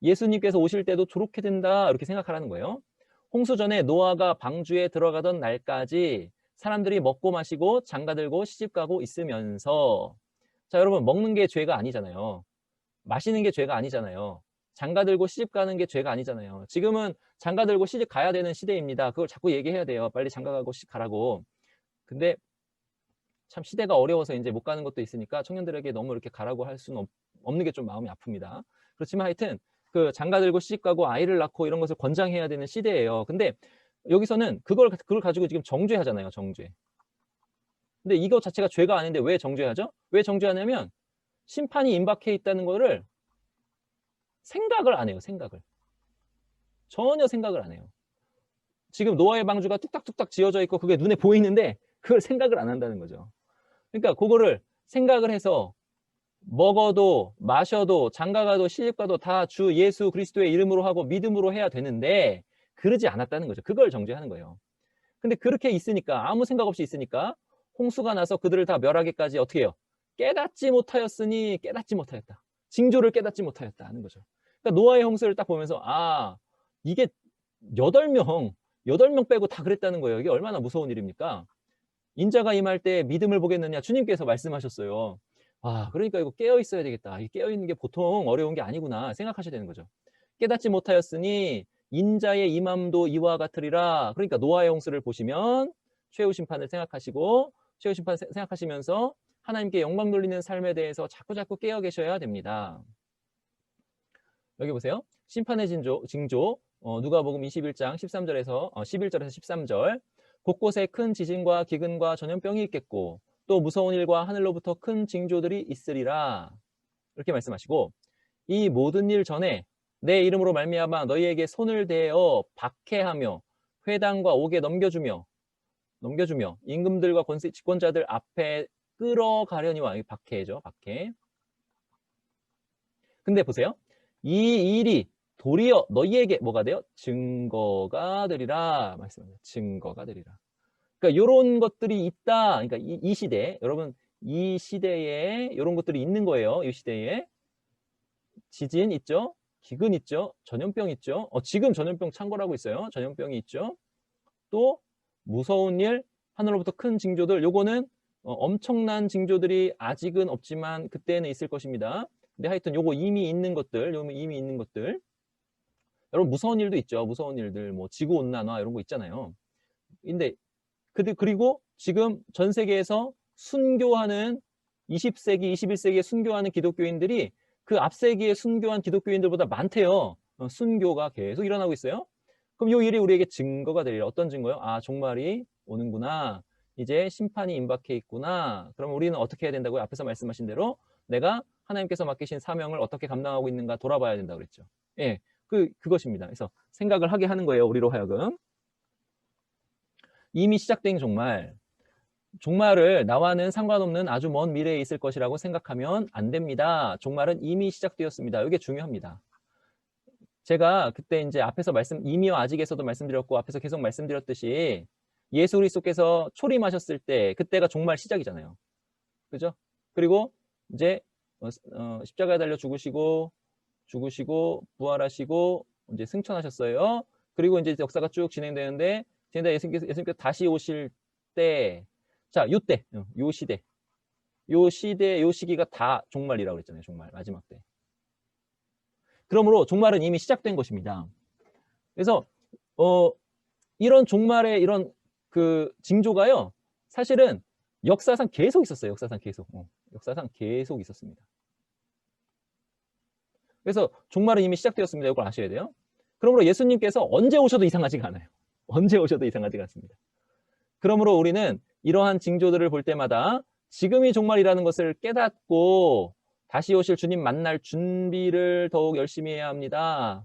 A: 예수님께서 오실 때도 저렇게 된다 이렇게 생각하라는 거예요. 홍수 전에 노아가 방주에 들어가던 날까지 사람들이 먹고 마시고 장가들고 시집가고 있으면서 자 여러분 먹는 게 죄가 아니잖아요. 마시는 게 죄가 아니잖아요. 장가들고 시집가는 게 죄가 아니잖아요. 지금은 장가들고 시집 가야 되는 시대입니다. 그걸 자꾸 얘기해야 돼요. 빨리 장가가고 시집 가라고. 근데 참 시대가 어려워서 이제 못 가는 것도 있으니까 청년들에게 너무 이렇게 가라고 할 수는 없는 게 좀 마음이 아픕니다. 그렇지만 하여튼 그 장가들고 시집가고 아이를 낳고 이런 것을 권장해야 되는 시대예요. 근데 여기서는 그걸 가지고 지금 정죄하잖아요. 정죄. 근데 이거 자체가 죄가 아닌데 왜 정죄하죠? 왜 정죄하냐면 심판이 임박해 있다는 거를 생각을 안 해요. 전혀 생각을 안 해요. 지금 노아의 방주가 뚝딱뚝딱 지어져 있고 그게 눈에 보이는데 그걸 생각을 안 한다는 거죠. 그러니까 그거를 생각을 해서 먹어도 마셔도 장가가도 시집가도 다 주 예수 그리스도의 이름으로 하고 믿음으로 해야 되는데 그러지 않았다는 거죠. 그걸 정죄하는 거예요. 근데 그렇게 있으니까 아무 생각 없이 있으니까 홍수가 나서 그들을 다 멸하기까지 어떻게 해요? 깨닫지 못하였다. 징조를 깨닫지 못하였다 하는 거죠. 그러니까 노아의 홍수를 딱 보면서 이게 8명 빼고 다 그랬다는 거예요. 이게 얼마나 무서운 일입니까? 인자가 임할 때 믿음을 보겠느냐 주님께서 말씀하셨어요. 그러니까 이거 깨어 있어야 되겠다. 이 깨어 있는 게 보통 어려운 게 아니구나 생각하셔야 되는 거죠. 깨닫지 못하였으니 인자의 임함도 이와 같으리라. 그러니까 노아의 홍수를 보시면 최후 심판을 생각하시고 최후 심판 생각하시면서 하나님께 영광 돌리는 삶에 대해서 자꾸 깨어 계셔야 됩니다. 여기 보세요. 심판의 징조 누가복음 21장 13절에서 11절에서 13절 곳곳에 큰 지진과 기근과 전염병이 있겠고 또 무서운 일과 하늘로부터 큰 징조들이 있으리라. 이렇게 말씀하시고 이 모든 일 전에 내 이름으로 말미암아 너희에게 손을 대어 박해하며 회당과 옥에 넘겨주며 임금들과 집권자들 앞에 끌어가려니와 이 박해죠. 박해. 근데 보세요. 이 일이 도리어 너희에게 뭐가 돼요? 증거가 되리라 말씀합니다. 증거가 되리라. 그러니까 요런 것들이 있다. 그러니까 이 시대, 여러분 이 시대에 요런 것들이 있는 거예요. 이 시대에. 지진 있죠? 기근 있죠? 전염병 있죠? 지금 전염병 창궐하고 있어요. 전염병이 있죠? 또 무서운 일, 하늘로부터 큰 징조들, 요거는 엄청난 징조들이 아직은 없지만 그때는 있을 것입니다. 근데 하여튼 요거 이미 있는 것들, 요거 이미 있는 것들. 여러분 무서운 일도 있죠. 무서운 일들, 뭐 지구 온난화 이런 거 있잖아요. 근데 그리고 지금 전 세계에서 순교하는 20세기, 21세기에 순교하는 기독교인들이 그 앞세기에 순교한 기독교인들보다 많대요. 순교가 계속 일어나고 있어요. 그럼 이 일이 우리에게 증거가 되리라. 어떤 증거요? 아, 종말이 오는구나. 이제 심판이 임박해 있구나. 그럼 우리는 어떻게 해야 된다고요? 앞에서 말씀하신 대로 내가 하나님께서 맡기신 사명을 어떻게 감당하고 있는가 돌아봐야 된다고 그랬죠. 예, 그것입니다. 그래서 생각을 하게 하는 거예요. 우리로 하여금. 이미 시작된 종말을 나와는 상관없는 아주 먼 미래에 있을 것이라고 생각하면 안 됩니다. 종말은 이미 시작되었습니다. 이게 중요합니다. 제가 그때 이제 앞에서 이미와 아직에서도 말씀드렸고 앞에서 계속 말씀드렸듯이 예수 그리스도께서 초림하셨을 때 그때가 종말 시작이잖아요. 그죠? 그리고 이제 십자가에 달려 죽으시고 부활하시고 이제 승천하셨어요. 그리고 이제 역사가 쭉 진행되는데 예수님께서 다시 오실 때, 자, 요 시대, 요 시기가 다 종말이라고 그랬잖아요. 종말, 마지막 때. 그러므로 종말은 이미 시작된 것입니다. 그래서 이런 종말의 이런 그 징조가요, 사실은 역사상 계속 있었어요. 역사상 계속 있었습니다. 그래서 종말은 이미 시작되었습니다. 이걸 아셔야 돼요. 그러므로 예수님께서 언제 오셔도 이상하지가 않아요. 언제 오셔도 이상하지가 않습니다. 그러므로 우리는 이러한 징조들을 볼 때마다 지금이 종말이라는 것을 깨닫고 다시 오실 주님 만날 준비를 더욱 열심히 해야 합니다.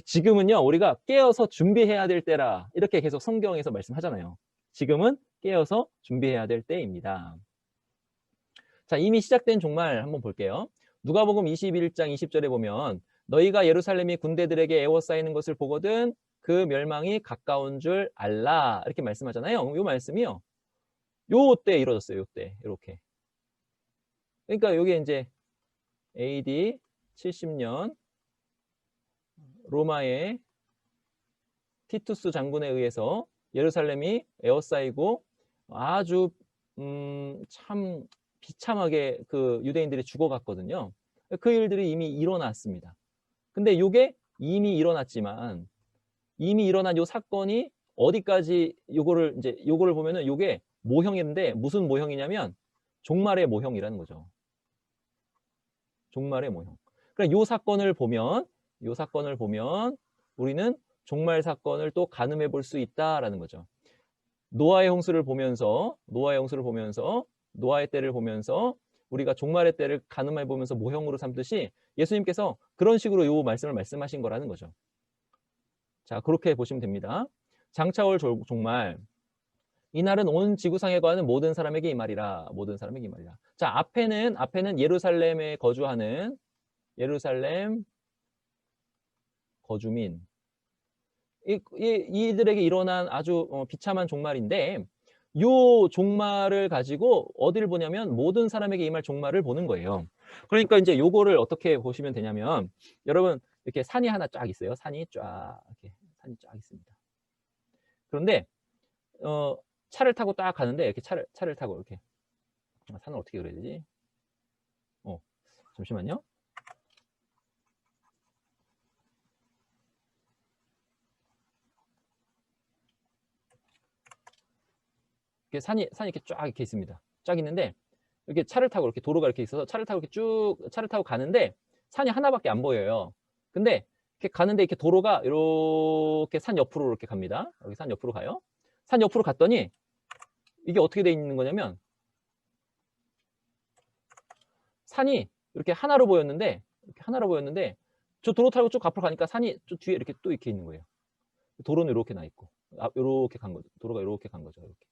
A: 지금은요, 우리가 깨어서 준비해야 될 때라 이렇게 계속 성경에서 말씀하잖아요. 지금은 깨어서 준비해야 될 때입니다. 자, 이미 시작된 종말 한번 볼게요. 누가복음 21장 20절에 보면 너희가 예루살렘이 군대들에게 에워싸이는 것을 보거든 그 멸망이 가까운 줄 알라 이렇게 말씀하잖아요. 이 말씀이요, 요때 이루어졌어요. 요때 이렇게. 그러니까 여기 이제 AD 70년 로마의 티투스 장군에 의해서 예루살렘이 에워싸이고 아주 참 비참하게 그 유대인들이 죽어갔거든요. 그 일들이 이미 일어났습니다. 근데 이게 이미 일어났지만 이미 일어난 요 사건이 어디까지 요거를 보면은 요게 모형인데 무슨 모형이냐면 종말의 모형이라는 거죠. 종말의 모형. 그러니까 요 사건을 보면 우리는 종말 사건을 또 가늠해 볼 수 있다라는 거죠. 노아의 홍수를 보면서 노아의 때를 보면서 우리가 종말의 때를 가늠해 보면서 모형으로 삼듯이 예수님께서 그런 식으로 요 말씀을 말씀하신 거라는 거죠. 자, 그렇게 보시면 됩니다. 장차올 종말, 이날은 온 지구상에 거하는 모든 사람에게 이 말이라. 모든 사람에게 이 말이라. 자, 앞에는 예루살렘에 거주하는 예루살렘 거주민, 이들에게 일어난 아주 비참한 종말인데 요 종말을 가지고 어디를 보냐면 모든 사람에게 이 말 종말을 보는 거예요. 그러니까 이제 요거를 어떻게 보시면 되냐면 여러분 이렇게 산이 하나 쫙 있어요. 산이 쫙 있습니다. 그런데 차를 타고 딱 가는데 이렇게 차를 타고 이렇게 산을 어떻게 그려야 되지? 잠시만요. 이렇게 산이 이렇게 쫙 이렇게 있습니다. 쫙 있는데 이렇게 차를 타고 이렇게 도로가 이렇게 있어서 차를 타고 가는데 산이 하나밖에 안 보여요. 근데 이렇게 가는데 이렇게 도로가 이렇게 산 옆으로 이렇게 갑니다. 여기 산 옆으로 가요. 산 옆으로 갔더니 이게 어떻게 돼 있는 거냐면 산이 이렇게 하나로 보였는데 저 도로 타고 쭉 앞으로 가니까 산이 저 뒤에 이렇게 또 이렇게 있는 거예요. 도로는 이렇게 나 있고 이렇게 간 거죠. 도로가 이렇게 간 거죠. 이렇게.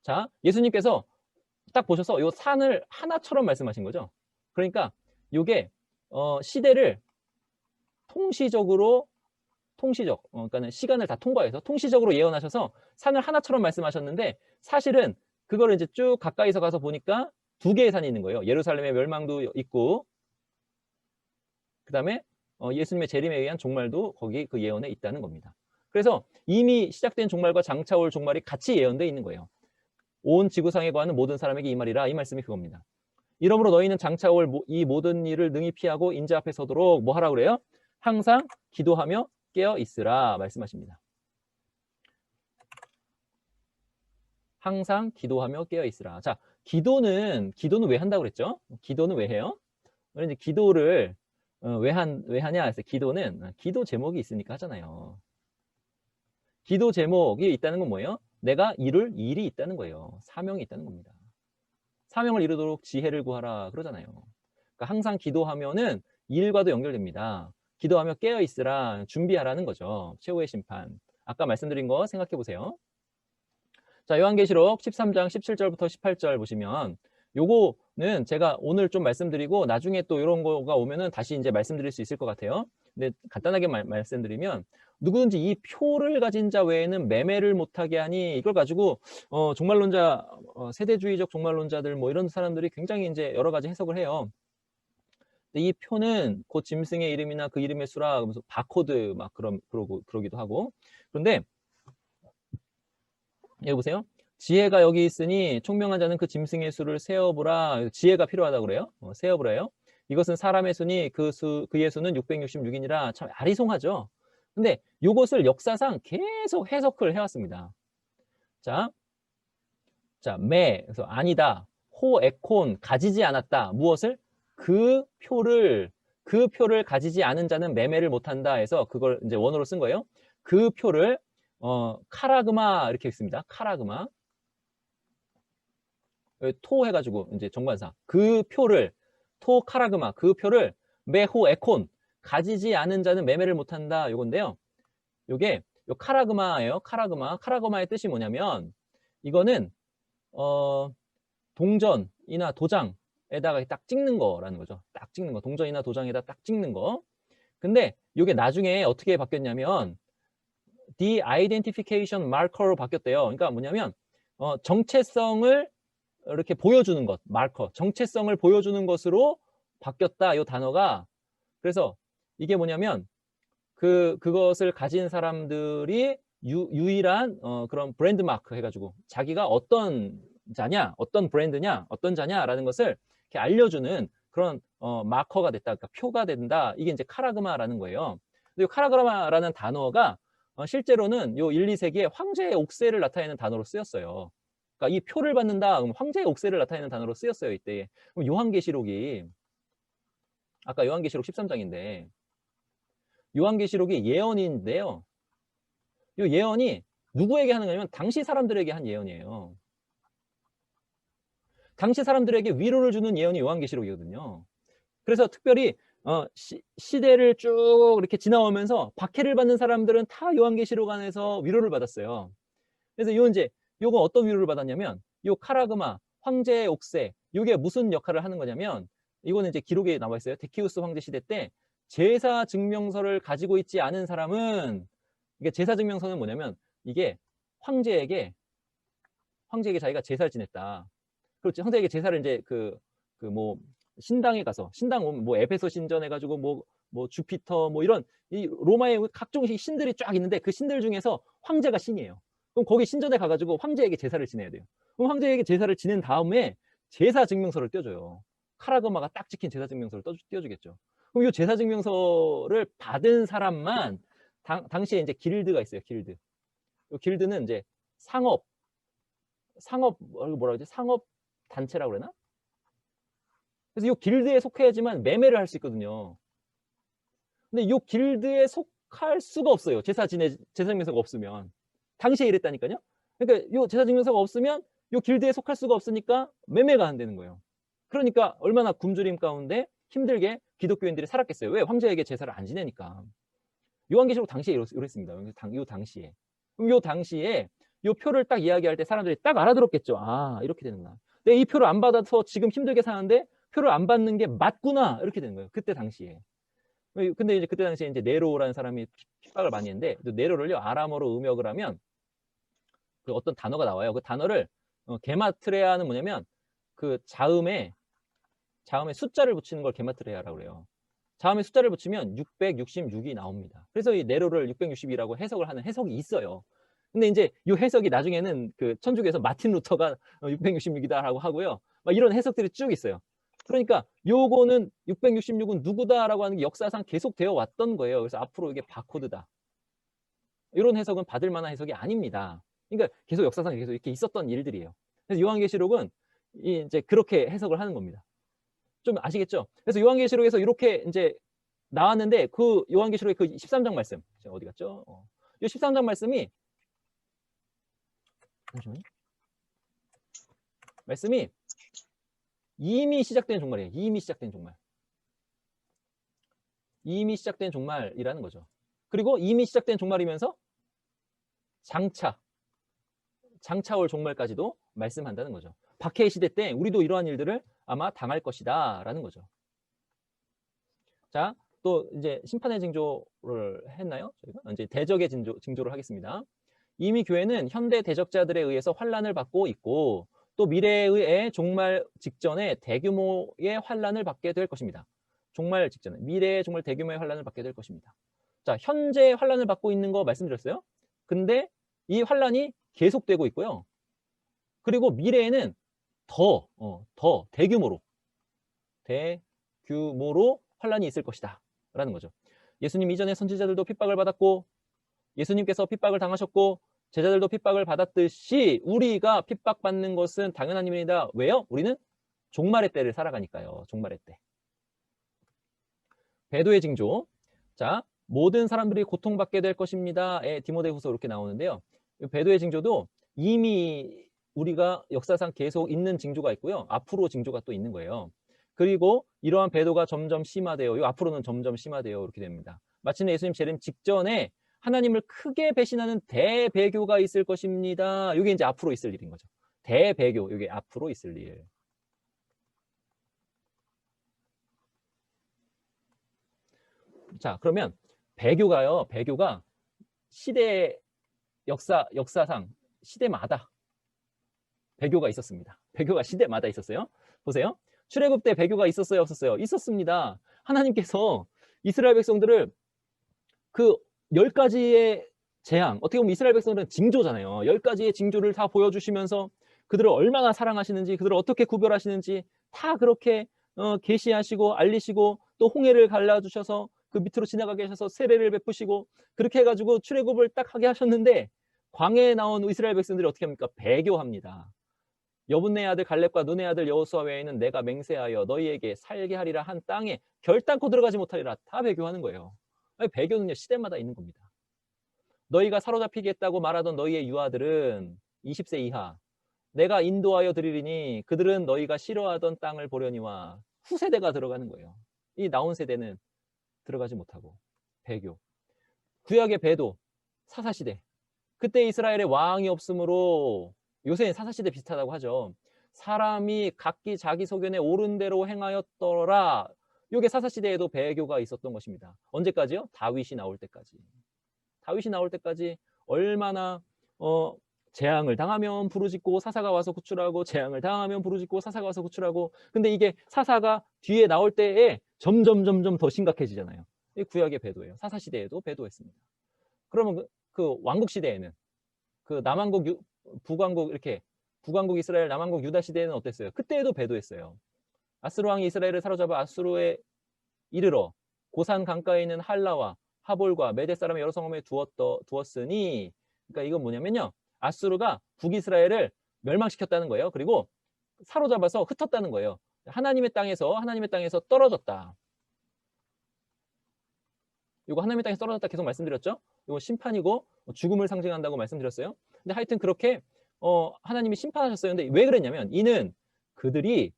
A: 자, 예수님께서 딱 보셔서 이 산을 하나처럼 말씀하신 거죠. 그러니까 이게 시대를 통시적으로 통시적, 그러니까는 시간을 다 통과해서 통시적으로 예언하셔서 산을 하나처럼 말씀하셨는데 사실은 그거를 이제 쭉 가까이서 가서 보니까 두 개의 산이 있는 거예요. 예루살렘의 멸망도 있고 그다음에 예수님의 재림에 의한 종말도 거기 그 예언에 있다는 겁니다. 그래서 이미 시작된 종말과 장차 올 종말이 같이 예언되어 있는 거예요. 온 지구상에 거하는 모든 사람에게 이 말이라, 이 말씀이 그겁니다. 이러므로 너희는 장차 올 이 모든 일을 능히 피하고 인자 앞에 서도록 뭐 하라고 그래요? 항상 기도하며 깨어 있으라 말씀하십니다. 항상 기도하며 깨어 있으라. 자, 기도는 왜 한다고 그랬죠? 기도는 왜 해요? 이제 기도를 왜 하냐 해서 기도는 기도 제목이 있으니까 하잖아요. 기도 제목이 있다는 건 뭐예요? 내가 이룰 일이 있다는 거예요. 사명이 있다는 겁니다. 사명을 이루도록 지혜를 구하라 그러잖아요. 그러니까 항상 기도하면은 일과도 연결됩니다. 기도하며 깨어 있으라, 준비하라는 거죠. 최후의 심판. 아까 말씀드린 거 생각해 보세요. 자, 요한계시록 13장 17절부터 18절 보시면 요거는 제가 오늘 좀 말씀드리고 나중에 또 이런 거가 오면은 다시 이제 말씀드릴 수 있을 것 같아요. 근데 간단하게 말씀드리면 누구든지 이 표를 가진 자 외에는 매매를 못하게 하니 이걸 가지고 종말론자, 세대주의적 종말론자들 뭐 이런 사람들이 굉장히 이제 여러 가지 해석을 해요. 근데 이 표는 곧 짐승의 이름이나 그 이름의 수라, 그러면서 바코드 막 그러기도 하고. 그런데 여기 보세요. 지혜가 여기 있으니 총명한 자는 그 짐승의 수를 세어보라. 지혜가 필요하다고 그래요. 세어보라요. 이것은 사람의 수니 그의 수는 666이니라. 참 아리송하죠. 근데 이것을 역사상 계속 해석을 해왔습니다. 자, 그래서 아니다. 호, 에콘, 가지지 않았다. 무엇을? 그 표를 가지지 않은 자는 매매를 못한다 해서 그걸 이제 원어로 쓴 거예요. 그 표를 카라그마 이렇게 있습니다. 카라그마. 토 해가지고 이제 정관사. 그 표를 토 카라그마 그 표를 메호 에콘 가지지 않은 자는 매매를 못한다. 요건데요. 요게 요 카라그마예요. 카라그마의 뜻이 뭐냐면 이거는 동전이나 도장에다가 딱 찍는 거라는 거죠. 딱 찍는 거. 동전이나 도장에다 딱 찍는 거. 근데 이게 나중에 어떻게 바뀌었냐면 de-identification marker로 바뀌었대요. 그러니까 뭐냐면 정체성을 이렇게 보여주는 것, 마커, 정체성을 보여주는 것으로 바뀌었다. 이 단어가. 그래서 이게 뭐냐면 그것을 가진 사람들이 유일한 그런 브랜드 마크 해가지고 자기가 어떤 자냐, 어떤 브랜드냐, 어떤 자냐라는 것을 이렇게 알려주는 그런 마커가 됐다, 그러니까 표가 된다. 이게 이제 카라그마라는 거예요. 근데 이 카라그마라는 단어가 실제로는 요 1, 2세기에 황제의 옥새를 나타내는 단어로 쓰였어요. 그러니까 이 표를 받는다, 그럼 황제의 옥새를 나타내는 단어로 쓰였어요, 이때. 그럼 요한계시록이 아까 요한계시록 13장인데 요한계시록이 예언인데요. 이 예언이 누구에게 하는 거냐면 당시 사람들에게 한 예언이에요. 당시 사람들에게 위로를 주는 예언이 요한계시록이거든요. 그래서 특별히 시대를 쭉 이렇게 지나오면서 박해를 받는 사람들은 다 요한계시록 안에서 위로를 받았어요. 그래서 요건 어떤 위로를 받았냐면 요 카라그마 황제의 옥새 이게 무슨 역할을 하는 거냐면 이거는 이제 기록에 나와 있어요. 데키우스 황제 시대 때 제사 증명서를 가지고 있지 않은 사람은 이게 제사 증명서는 뭐냐면 이게 황제에게 자기가 제사를 지냈다. 그렇지. 황제에게 제사를 이제 뭐 신당에 가서 신당 뭐 에베소 신전 해가지고 뭐 주피터 뭐 이런 이 로마의 각종 신들이 쫙 있는데 그 신들 중에서 황제가 신이에요. 그럼 거기 신전에 가가지고 황제에게 제사를 지내야 돼요. 그럼 황제에게 제사를 지낸 다음에 제사 증명서를 떼줘요. 카라그마가 딱 찍힌 제사 증명서를 떼어주겠죠. 그럼 이 제사 증명서를 받은 사람만 당시에 이제 길드가 있어요. 길드. 이 길드는 이제 상업 뭐라 그러지? 상업 단체라고 그러나? 그래서 이 길드에 속해야지만 매매를 할 수 있거든요. 근데 이 길드에 속할 수가 없어요. 제사 증명서가 없으면. 당시에 이랬다니까요. 그러니까 이 제사 증명서가 없으면 이 길드에 속할 수가 없으니까 매매가 안 되는 거예요. 그러니까 얼마나 굶주림 가운데 힘들게 기독교인들이 살았겠어요. 왜? 황제에게 제사를 안 지내니까. 요한계시록 당시에 이랬습니다. 요 당시에. 그럼 요 당시에 요 표를 딱 이야기할 때 사람들이 딱 알아들었겠죠. 아, 이렇게 되는구나. 내가 이 표를 안 받아서 지금 힘들게 사는데 표를 안 받는 게 맞구나. 이렇게 되는 거예요. 그때 당시에. 근데 이제 그때 당시에 이제 네로라는 사람이 핍박을 많이 했는데, 또 네로를요 아람어로 음역을 하면 그 어떤 단어가 나와요. 그 단어를 게마트레아는 뭐냐면 그 자음에 숫자를 붙이는 걸 게마트레아라고 그래요. 자음에 숫자를 붙이면 666이 나옵니다. 그래서 이 네로를 660이라고 해석을 하는 해석이 있어요. 근데 이제 이 해석이 나중에는 그 천주교에서 마틴 루터가 666이다라고 하고요. 막 이런 해석들이 쭉 있어요. 그러니까 요거는 666은 누구다라고 하는 게 역사상 계속 되어 왔던 거예요. 그래서 앞으로 이게 바코드다. 이런 해석은 받을 만한 해석이 아닙니다. 그러니까 계속 역사상 계속 이렇게 있었던 일들이에요. 그래서 요한계시록은 이제 그렇게 해석을 하는 겁니다. 좀 아시겠죠? 그래서 요한계시록에서 이렇게 이제 나왔는데, 그 요한계시록의 그 13장 말씀, 어디 갔죠? 이 13장 말씀이, 잠시만요. 말씀이 이미 시작된 종말이에요. 이미 시작된 종말. 이미 시작된 종말이라는 거죠. 그리고 이미 시작된 종말이면서 장차 올 종말까지도 말씀한다는 거죠. 박해의 시대 때 우리도 이러한 일들을 아마 당할 것이다 라는 거죠. 자, 또 이제 심판의 징조를 했나요? 저희가 이제 대적의 징조를 하겠습니다. 이미 교회는 현대 대적자들에 의해서 환란을 받고 있고, 또 미래의 종말 직전에 대규모의 환란을 받게 될 것입니다. 종말 직전에 미래의 정말 대규모의 환란을 받게 될 것입니다. 자, 현재 환란을 받고 있는 거 말씀드렸어요. 근데 이 환란이 계속되고 있고요. 그리고 미래에는 더 대규모로 환란이 있을 것이다 라는 거죠. 예수님 이전에 선지자들도 핍박을 받았고, 예수님께서 핍박을 당하셨고, 제자들도 핍박을 받았듯이 우리가 핍박받는 것은 당연한 일입니다. 왜요? 우리는 종말의 때를 살아가니까요. 종말의 때. 배도의 징조. 자, 모든 사람들이 고통받게 될 것입니다. 디모데후서 이렇게 나오는데요. 배도의 징조도 이미 우리가 역사상 계속 있는 징조가 있고요. 앞으로 징조가 또 있는 거예요. 그리고 이러한 배도가 점점 심화되어, 앞으로는 점점 심화되어 이렇게 됩니다. 마침내 예수님 재림 직전에 하나님을 크게 배신하는 대배교가 있을 것입니다. 이게 이제 앞으로 있을 일인 거죠. 대배교, 이게 앞으로 있을 일. 자, 그러면 배교가 시대 역사상 시대마다 배교가 있었습니다. 배교가 시대마다 있었어요. 보세요. 출애굽 때 배교가 있었어요, 없었어요? 있었습니다. 하나님께서 이스라엘 백성들을 그 10가지의 재앙, 어떻게 보면 이스라엘 백성들은 징조잖아요. 10가지의 징조를 다 보여주시면서 그들을 얼마나 사랑하시는지, 그들을 어떻게 구별하시는지 다 그렇게 계시하시고 알리시고, 또 홍해를 갈라주셔서 그 밑으로 지나가게 하셔서 세례를 베푸시고, 그렇게 해가지고 출애굽을 딱 하게 하셨는데, 광야에 나온 이스라엘 백성들이 어떻게 합니까? 배교합니다. 여분네 아들 갈렙과 눈의 아들 여호수아 외에는 내가 맹세하여 너희에게 살게 하리라 한 땅에 결단코 들어가지 못하리라. 다 배교하는 거예요. 배교는요, 시대마다 있는 겁니다. 너희가 사로잡히겠다고 말하던 너희의 유아들은 20세 이하 내가 인도하여 드리리니 그들은 너희가 싫어하던 땅을 보려니와. 후세대가 들어가는 거예요. 이 나온 세대는 들어가지 못하고. 배교. 구약의 배도, 사사시대. 그때 이스라엘에 왕이 없으므로, 요새는 사사시대 비슷하다고 하죠. 사람이 각기 자기 소견에 옳은 대로 행하였더라. 이게 사사시대에도 배교가 있었던 것입니다. 언제까지요? 다윗이 나올 때까지. 다윗이 나올 때까지 얼마나 재앙을 당하면 부르짖고 사사가 와서 구출하고, 재앙을 당하면 부르짖고 사사가 와서 구출하고. 근데 이게 사사가 뒤에 나올 때에 점점 더 심각해지잖아요. 이 구약의 배도예요. 사사시대에도 배도했습니다. 그러면 그 왕국 시대에는, 그 남왕국, 북왕국, 이렇게 북왕국 이스라엘, 남왕국 유다 시대에는 어땠어요? 그때에도 배도했어요. 아스루 왕이 이스라엘을 사로잡아 아수르에 이르러 고산 강가에 있는 할라와 하볼과 메대 사람의 여러 성읍에 두었으니, 그러니까 이건 뭐냐면요, 아수르가 북이스라엘을 멸망시켰다는 거예요. 그리고 사로잡아서 흩었다는 거예요. 하나님의 땅에서 떨어졌다. 이거 하나님의 땅에서 떨어졌다 계속 말씀드렸죠. 이거 심판이고 죽음을 상징한다고 말씀드렸어요. 근데 하여튼 그렇게 하나님이 심판하셨어요. 근데 왜 그랬냐면, 이는 그들이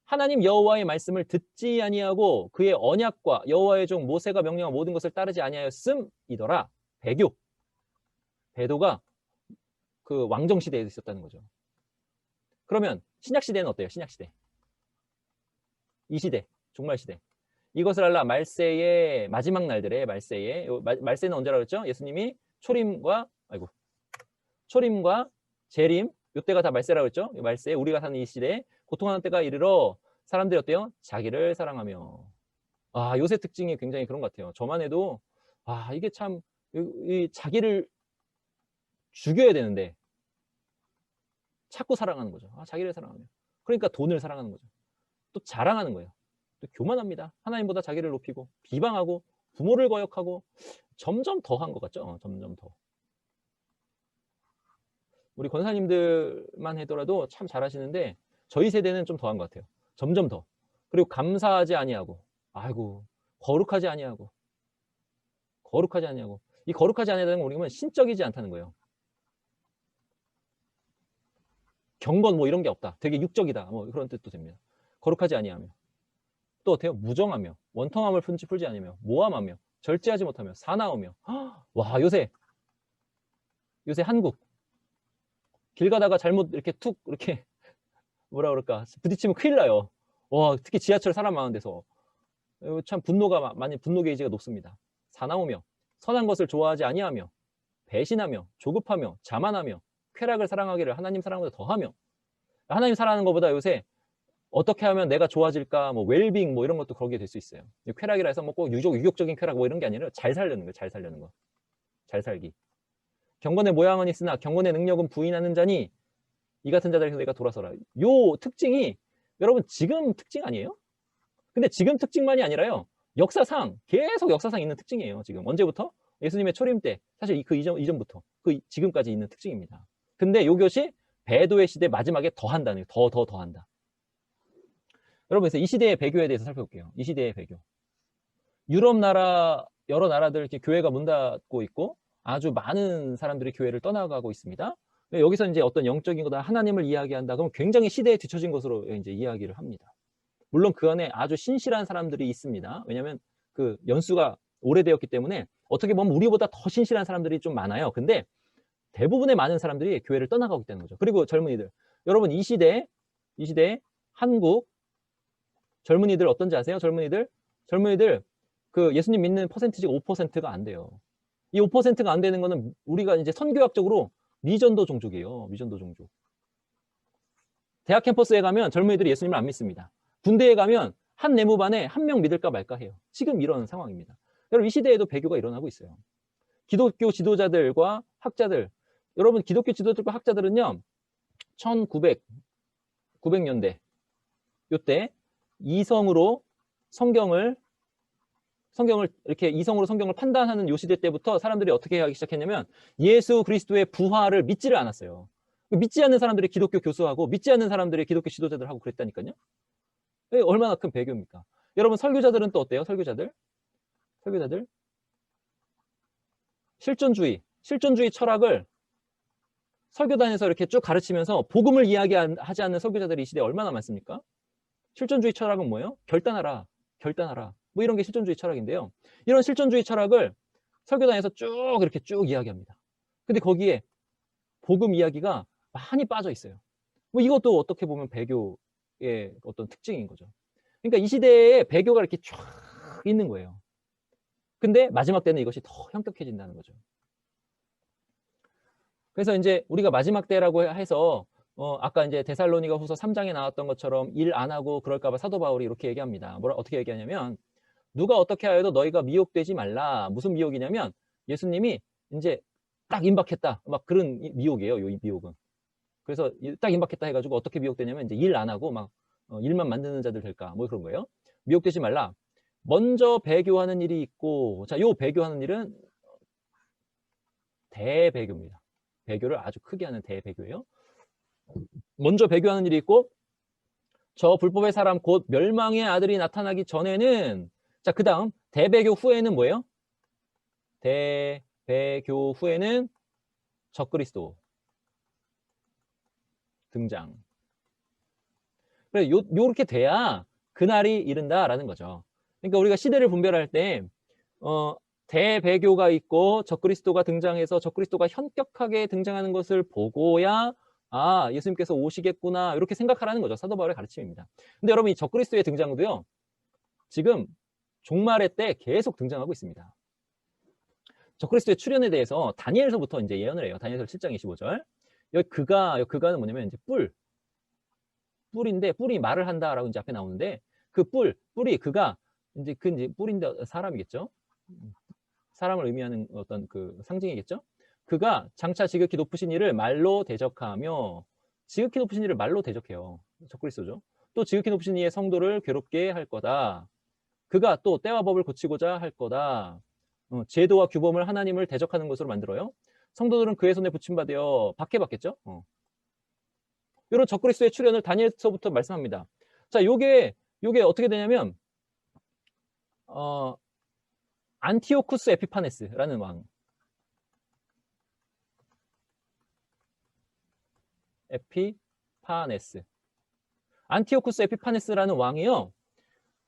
A: 하나님 여호와의 말씀을 듣지 아니하고 그의 언약과 여호와의 종 모세가 명령한 모든 것을 따르지 아니하였음이더라. 배도가 그 왕정 시대에 있었다는 거죠. 그러면 신약 시대는 어때요? 신약 시대, 이 시대, 종말 시대. 이것을 알라 말세의 마지막 날들의 말세에 말세는 언제라고 했죠? 예수님이 초림과 재림 요때가 다 말세라고 했죠? 말세 우리가 사는 이 시대에 고통하는 때가 이르러 사람들이 어때요? 자기를 사랑하며. 아, 요새 특징이 굉장히 그런 것 같아요. 저만 해도 이게 참 이 자기를 죽여야 되는데 자꾸 사랑하는 거죠. 자기를 사랑하며. 그러니까 돈을 사랑하는 거죠. 또 자랑하는 거예요. 또 교만합니다. 하나님보다 자기를 높이고 비방하고 부모를 거역하고 점점 더한 것 같죠? 점점 더. 우리 권사님들만 하더라도 참 잘하시는데 저희 세대는 좀 더한 것 같아요. 점점 더. 그리고 감사하지 아니하고 아이고 거룩하지 아니하고 이 거룩하지 아니하다는 건 우리가 신적이지 않다는 거예요. 경건 뭐 이런 게 없다. 되게 육적이다. 뭐 그런 뜻도 됩니다. 거룩하지 아니하며. 또 어때요? 무정하며 원통함을 풀지 아니며 모함하며 절제하지 못하며 사나우며. 와, 요새 한국 길 가다가 잘못 이렇게 툭 이렇게 뭐라 그럴까 부딪히면 큰일 나요. 와, 특히 지하철 사람 많은 데서 참 분노 게이지가 높습니다. 사나우며 선한 것을 좋아하지 아니하며 배신하며 조급하며 자만하며 쾌락을 사랑하기를 하나님 사랑보다 더하며. 하나님 사랑하는 것보다 요새 어떻게 하면 내가 좋아질까 뭐 웰빙 뭐 이런 것도 그러게 될 수 있어요. 쾌락이라 해서 뭐 꼭 유격적인 쾌락 뭐 이런 게 아니라 잘 살려는 거예요. 잘 살려는 거. 잘 살기. 경건의 모양은 있으나 경건의 능력은 부인하는 자니 이 같은 자들에게서 내가 돌아서라. 요 특징이 여러분 지금 특징 아니에요? 근데 지금 특징만이 아니라요. 역사상 계속 역사상 있는 특징이에요. 지금 언제부터? 예수님의 초림 때 사실 그 이전부터 지금까지 있는 특징입니다. 근데 요것이 배도의 시대 마지막에 더한다는 거예요. 더한다. 여러분 그래서 이 시대의 배교에 대해서 살펴볼게요. 이 시대의 배교. 유럽 나라 여러 나라들 이렇게 교회가 문 닫고 있고 아주 많은 사람들이 교회를 떠나가고 있습니다. 여기서 이제 어떤 영적인 거다 하나님을 이야기한다 그러면 굉장히 시대에 뒤처진 것으로 이제 이야기를 합니다. 물론 그 안에 아주 신실한 사람들이 있습니다. 왜냐하면 그 연수가 오래되었기 때문에 어떻게 보면 우리보다 더 신실한 사람들이 좀 많아요. 근데 대부분의 많은 사람들이 교회를 떠나가고 있다는 거죠. 그리고 젊은이들. 여러분 이 시대에 한국 젊은이들 어떤지 아세요? 젊은이들 그 예수님 믿는 퍼센티지가 5%가 안 돼요. 이 5%가 안 되는 거는 우리가 이제 선교학적으로 미전도 종족이에요. 미전도 종족. 대학 캠퍼스에 가면 젊은이들이 예수님을 안 믿습니다. 군대에 가면 한 내무반에 한 명 믿을까 말까 해요. 지금 이런 상황입니다. 여러분 이 시대에도 배교가 일어나고 있어요. 기독교 지도자들과 학자들, 여러분 기독교 지도자들과 학자들은요 900년대 요때 이성으로 성경을 이렇게 이성으로 성경을 판단하는 요 시대 때부터 사람들이 어떻게 하기 시작했냐면 예수 그리스도의 부활을 믿지를 않았어요. 믿지 않는 사람들이 기독교 교수하고 믿지 않는 사람들이 기독교 지도자들 하고 그랬다니까요. 얼마나 큰 배교입니까? 여러분 설교자들은 또 어때요? 설교자들 실존주의 철학을 설교단에서 이렇게 쭉 가르치면서 복음을 이야기하지 않는 설교자들이 이 시대에 얼마나 많습니까? 실존주의 철학은 뭐예요? 결단하라. 뭐 이런 게 실존주의 철학인데요. 이런 실존주의 철학을 설교단에서 쭉 이렇게 쭉 이야기합니다. 근데 거기에 복음 이야기가 많이 빠져 있어요. 뭐 이것도 어떻게 보면 배교의 어떤 특징인 거죠. 그러니까 이 시대에 배교가 이렇게 쫙 있는 거예요. 근데 마지막 때는 이것이 더 현격해진다는 거죠. 그래서 이제 우리가 마지막 때라고 해서 아까 이제 데살로니가 후서 3장에 나왔던 것처럼 일 안 하고 그럴까봐 사도 바울이 이렇게 얘기합니다. 어떻게 얘기하냐면 누가 어떻게 하여도 너희가 미혹되지 말라. 무슨 미혹이냐면 예수님이 이제 딱 임박했다. 막 그런 미혹이에요. 이 미혹은. 그래서 딱 임박했다 해가지고 어떻게 미혹되냐면 이제 일 안 하고 막 일만 만드는 자들 될까 뭐 그런 거예요. 미혹되지 말라. 먼저 배교하는 일이 있고 자, 요 배교하는 일은 대배교입니다. 배교를 아주 크게 하는 대배교예요. 먼저 배교하는 일이 있고 저 불법의 사람 곧 멸망의 아들이 나타나기 전에는 자, 그 다음 대배교 후에는 뭐예요? 대배교 후에는 적그리스도 등장. 그래 요렇게 돼야 그날이 이른다라는 거죠. 그러니까 우리가 시대를 분별할 때 대배교가 있고 적그리스도가 등장해서 적그리스도가 현격하게 등장하는 것을 보고야 아, 예수님께서 오시겠구나 이렇게 생각하라는 거죠. 사도 바울의 가르침입니다. 근데 여러분 이 적그리스도의 등장도요. 지금 종말의 때 계속 등장하고 있습니다. 적그리스도의 출현에 대해서 다니엘서부터 이제 예언을 해요. 다니엘서 7장 25절. 여기 그가는 뭐냐면 이제 뿔인데 뿔이 말을 한다라고 이제 앞에 나오는데 그 뿔이 그가 이제 뿔인데 사람이겠죠. 사람을 의미하는 어떤 그 상징이겠죠. 그가 장차 지극히 높으신 이를 말로 대적하며 지극히 높으신 이를 말로 대적해요. 적그리스도죠. 또 지극히 높으신 이의 성도를 괴롭게 할 거다. 그가 또 때와 법을 고치고자 할 거다. 제도와 규범을 하나님을 대적하는 것으로 만들어요. 성도들은 그의 손에 붙임받아 박해받겠죠. 이런 적그리스도의 출현을 다니엘서부터 말씀합니다. 자, 요게 어떻게 되냐면 안티오쿠스 에피파네스라는 왕. 에피파네스. 안티오쿠스 에피파네스라는 왕이요.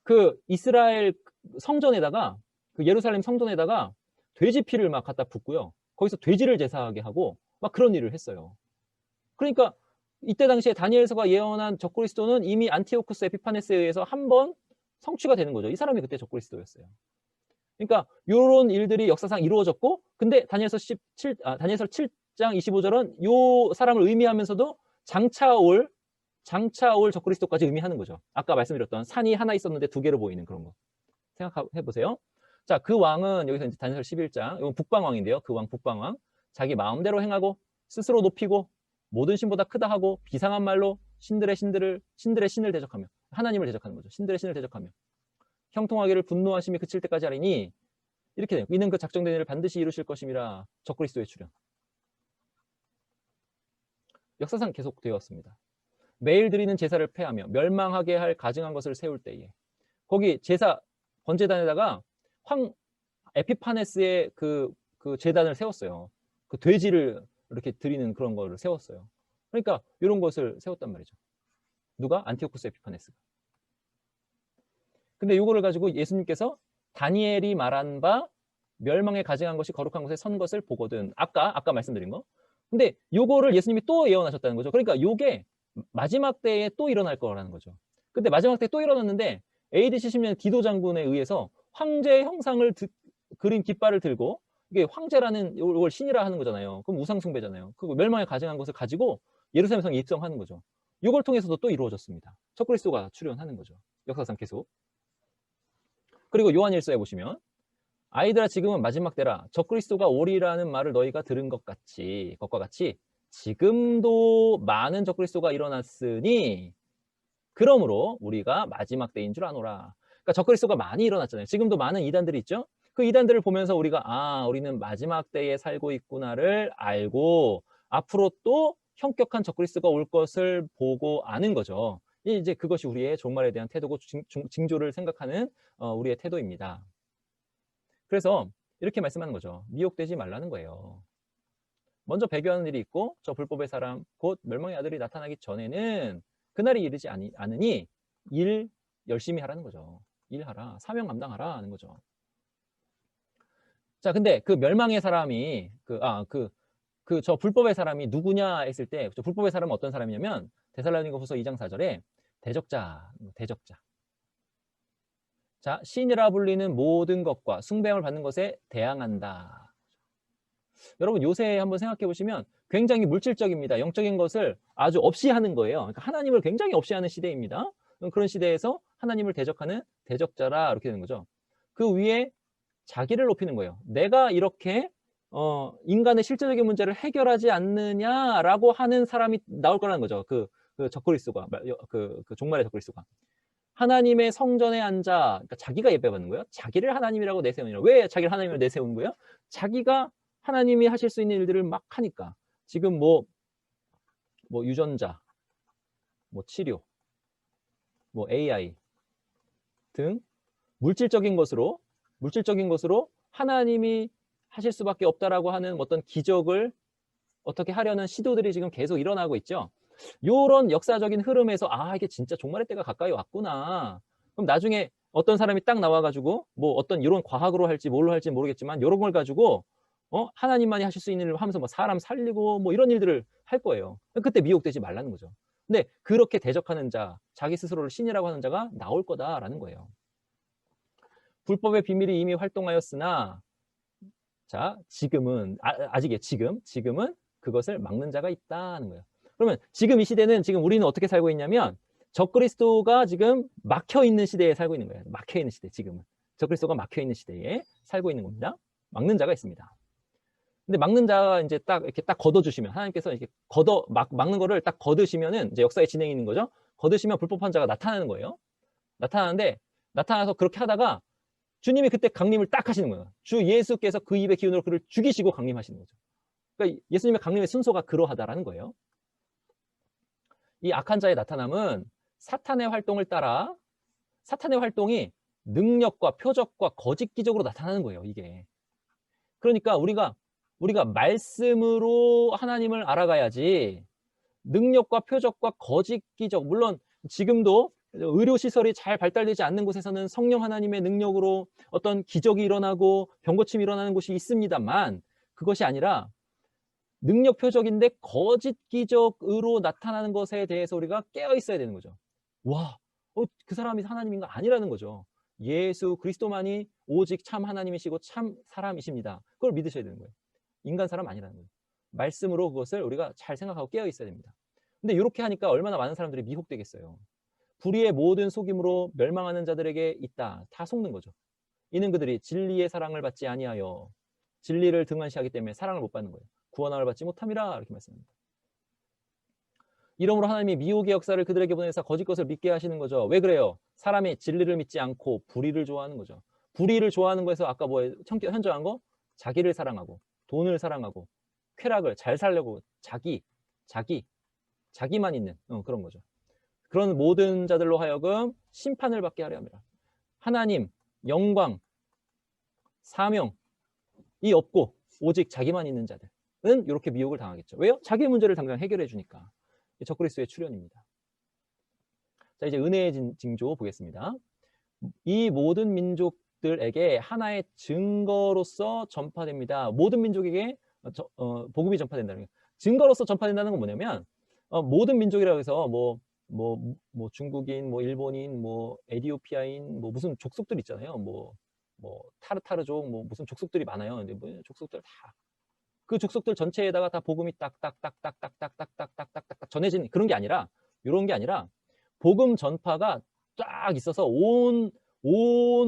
A: 그 이스라엘 성전에다가 그 예루살렘 성전에다가 돼지 피를 막 갖다 붓고요. 거기서 돼지를 제사하게 하고 막 그런 일을 했어요. 그러니까 이때 당시에 다니엘서가 예언한 적그리스도는 이미 안티오쿠스 에피파네스에 의해서 한 번 성취가 되는 거죠. 이 사람이 그때 적그리스도였어요. 그러니까 이런 일들이 역사상 이루어졌고, 근데 다니엘서 7장 25절은 이 사람을 의미하면서도 장차 올 적그리스도까지 의미하는 거죠. 아까 말씀드렸던 산이 하나 있었는데 두 개로 보이는 그런 거. 생각해 보세요. 자, 그 왕은 여기서 이제 다니엘서 11장, 이건 북방왕인데요. 그 왕 북방왕. 자기 마음대로 행하고 스스로 높이고 모든 신보다 크다 하고 비상한 말로 신들의 신을 대적하며 하나님을 대적하는 거죠. 신들의 신을 대적하며 형통하기를 분노하심이 그칠 때까지 하리니 이렇게 돼요. 이는 그 작정된 일을 반드시 이루실 것임이라. 적그리스도의 출현. 역사상 계속되었습니다. 매일 드리는 제사를 폐하며 멸망하게 할 가증한 것을 세울 때에 거기 제사 번제단에다가 에피파네스의 그 제단을 세웠어요. 그 돼지를 이렇게 드리는 그런 거를 세웠어요. 그러니까 이런 것을 세웠단 말이죠. 누가? 안티오쿠스 에피파네스가. 근데 이거를 가지고 예수님께서 다니엘이 말한 바 멸망에 가증한 것이 거룩한 곳에 선 것을 보거든. 아까 말씀드린 거. 근데 요거를 예수님이 또 예언하셨다는 거죠. 그러니까 요게 마지막 때에 또 일어날 거라는 거죠. 근데 마지막 때에 또 일어났는데 AD 70년 디도 장군에 의해서 황제의 형상을 그린 깃발을 들고, 이게 황제라는 이걸 신이라 하는 거잖아요. 그럼 우상숭배잖아요. 그 멸망에 가증한 것을 가지고 예루살렘 성에 입성하는 거죠. 이걸 통해서도 또 이루어졌습니다. 적그리스도가 출현하는 거죠. 역사상 계속. 그리고 요한일서에 보시면 아이들아 지금은 마지막 때라 적그리스도가 오리라는 말을 너희가 들은 것과 같이 지금도 많은 적그리스도가 일어났으니 그러므로 우리가 마지막 때인 줄 아노라. 그러니까 적그리스도가 많이 일어났잖아요. 지금도 많은 이단들이 있죠. 그 이단들을 보면서 우리가 우리는 마지막 때에 살고 있구나를 알고 앞으로 또 현격한 적그리스도가 올 것을 보고 아는 거죠. 이제 그것이 우리의 종말에 대한 태도고 징조를 생각하는 우리의 태도입니다. 그래서 이렇게 말씀하는 거죠. 미혹되지 말라는 거예요. 먼저 배교하는 일이 있고 저 불법의 사람 곧 멸망의 아들이 나타나기 전에는 그날이 이르지 않으니 일 열심히 하라는 거죠. 일하라. 사명 감당하라 하는 거죠. 자, 근데 그 멸망의 사람이 저 불법의 사람이 누구냐 했을 때 저 불법의 사람은 어떤 사람이냐면 데살로니가후서 2장 4절에 대적자. 자, 신이라 불리는 모든 것과 숭배함을 받는 것에 대항한다. 여러분 요새 한번 생각해 보시면 굉장히 물질적입니다. 영적인 것을 아주 없이 하는 거예요. 그러니까 하나님을 굉장히 없이 하는 시대입니다. 그런 시대에서 하나님을 대적하는 대적자라 이렇게 되는 거죠. 그 위에 자기를 높이는 거예요. 내가 이렇게 인간의 실제적인 문제를 해결하지 않느냐라고 하는 사람이 나올 거라는 거죠. 그 적그리스도가 그 종말의 적그리스도가. 하나님의 성전에 앉아, 그러니까 자기가 예배받는 거예요. 자기를 하나님이라고 내세우느냐. 왜 자기를 하나님으로 내세우는 거예요? 자기가 하나님이 하실 수 있는 일들을 막 하니까. 지금 뭐 유전자, 뭐 치료, 뭐 AI 등 물질적인 것으로 하나님이 하실 수밖에 없다라고 하는 어떤 기적을 어떻게 하려는 시도들이 지금 계속 일어나고 있죠. 요런 역사적인 흐름에서 이게 진짜 종말의 때가 가까이 왔구나. 그럼 나중에 어떤 사람이 딱 나와가지고 뭐 어떤 이런 과학으로 할지 뭘로 할지 모르겠지만 이런 걸 가지고 하나님만이 하실 수 있는 일을 하면서 뭐 사람 살리고 뭐 이런 일들을 할 거예요. 그때 미혹되지 말라는 거죠. 근데 그렇게 대적하는 자, 자기 스스로를 신이라고 하는 자가 나올 거다라는 거예요. 불법의 비밀이 이미 활동하였으나 자, 지금은 아직이에요. 지금은 그것을 막는 자가 있다는 거예요. 그러면 지금 이 시대는 지금 우리는 어떻게 살고 있냐면 적그리스도가 지금 막혀 있는 시대에 살고 있는 거예요. 막혀 있는 시대 지금은. 적그리스도가 막혀 있는 시대에 살고 있는 겁니다. 막는 자가 있습니다. 근데 막는 자가 이제 딱 이렇게 딱 걷어주시면 하나님께서 이렇게 막는 거를 딱 걷으시면은 이제 역사의 진행이 있는 거죠. 걷으시면 불법한 자가 나타나는 거예요. 나타나는데 나타나서 그렇게 하다가 주님이 그때 강림을 딱 하시는 거예요. 주 예수께서 그 입의 기운으로 그를 죽이시고 강림하시는 거죠. 그러니까 예수님의 강림의 순서가 그러하다라는 거예요. 이 악한 자의 나타남은 사탄의 활동을 따라 사탄의 활동이 능력과 표적과 거짓 기적으로 나타나는 거예요. 이게. 그러니까 우리가 말씀으로 하나님을 알아가야지 능력과 표적과 거짓 기적, 물론 지금도 의료시설이 잘 발달되지 않는 곳에서는 성령 하나님의 능력으로 어떤 기적이 일어나고 병고침이 일어나는 곳이 있습니다만 그것이 아니라 능력 표적인데 거짓 기적으로 나타나는 것에 대해서 우리가 깨어 있어야 되는 거죠. 와, 그 사람이 하나님인가? 아니라는 거죠. 예수 그리스도만이 오직 참 하나님이시고 참 사람이십니다. 그걸 믿으셔야 되는 거예요. 인간 사람 아니라는 거예요. 말씀으로 그것을 우리가 잘 생각하고 깨어 있어야 됩니다. 근데 이렇게 하니까 얼마나 많은 사람들이 미혹되겠어요. 불의의 모든 속임으로 멸망하는 자들에게 있다. 다 속는 거죠. 이는 그들이 진리의 사랑을 받지 아니하여 진리를 등한시하기 때문에 사랑을 못 받는 거예요. 구원함을 받지 못함이라 이렇게 말씀합니다. 이러므로 하나님이 미혹의 역사를 그들에게 보내서 거짓 것을 믿게 하시는 거죠. 왜 그래요? 사람이 진리를 믿지 않고 불의를 좋아하는 거죠. 불의를 좋아하는 거에서 아까 뭐예요? 현저한 거? 자기를 사랑하고 돈을 사랑하고 쾌락을 잘 살려고 자기만 있는 그런 거죠. 그런 모든 자들로 하여금 심판을 받게 하려 합니다. 하나님, 영광, 사명이 없고 오직 자기만 있는 자들은 이렇게 미혹을 당하겠죠. 왜요? 자기 문제를 당장 해결해 주니까. 적그리스도의 출현입니다. 자, 이제 은혜의 징조 보겠습니다. 이 모든 민족들에게 하나의 증거로서 전파됩니다. 모든 민족에게 복음이 전파된다는 거예요. 증거로서 전파된다는 건 뭐냐면 모든 민족이라고 해서 뭐 중국인, 뭐 일본인, 뭐 에티오피아인, 뭐 무슨 족속들 있잖아요. 뭐 타르타르족, 뭐 무슨 족속들이 많아요. 근데 뭐 족속들 다 그 족속들 전체에다가 다 복음이 딱딱딱딱딱딱딱딱딱딱 전해지는 그런 게 아니라 이런 게 아니라 복음 전파가 딱 있어서 온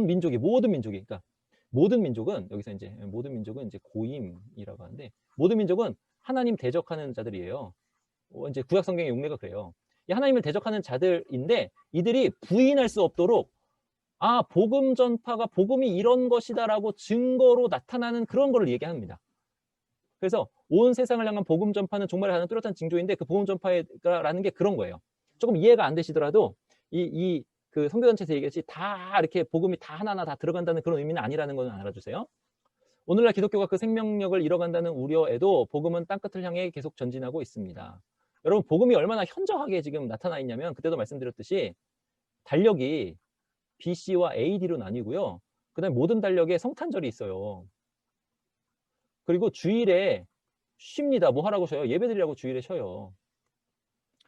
A: 민족이 모든 민족이 그러니까 모든 민족은 여기서 이제 모든 민족은 이제 고임이라고 하는데 모든 민족은 하나님 대적하는 자들이에요. 이제 구약 성경의 용례가 그래요. 이 하나님을 대적하는 자들인데 이들이 부인할 수 없도록 복음 전파가 복음이 이런 것이다라고 증거로 나타나는 그런 거를 얘기합니다. 그래서 온 세상을 향한 복음 전파는 종말에 가는 뚜렷한 징조인데 그 복음 전파라는 게 그런 거예요. 조금 이해가 안 되시더라도 그 선교 전체에서 얘기했지 다 이렇게 복음이 다 하나하나 다 들어간다는 그런 의미는 아니라는 건 알아주세요. 오늘날 기독교가 그 생명력을 잃어간다는 우려에도 복음은 땅끝을 향해 계속 전진하고 있습니다. 여러분 복음이 얼마나 현저하게 지금 나타나 있냐면 그때도 말씀드렸듯이 달력이 BC와 AD로 나뉘고요. 그 다음에 모든 달력에 성탄절이 있어요. 그리고 주일에 쉽니다. 뭐 하라고 쉬어요? 예배드리라고 주일에 쉬어요.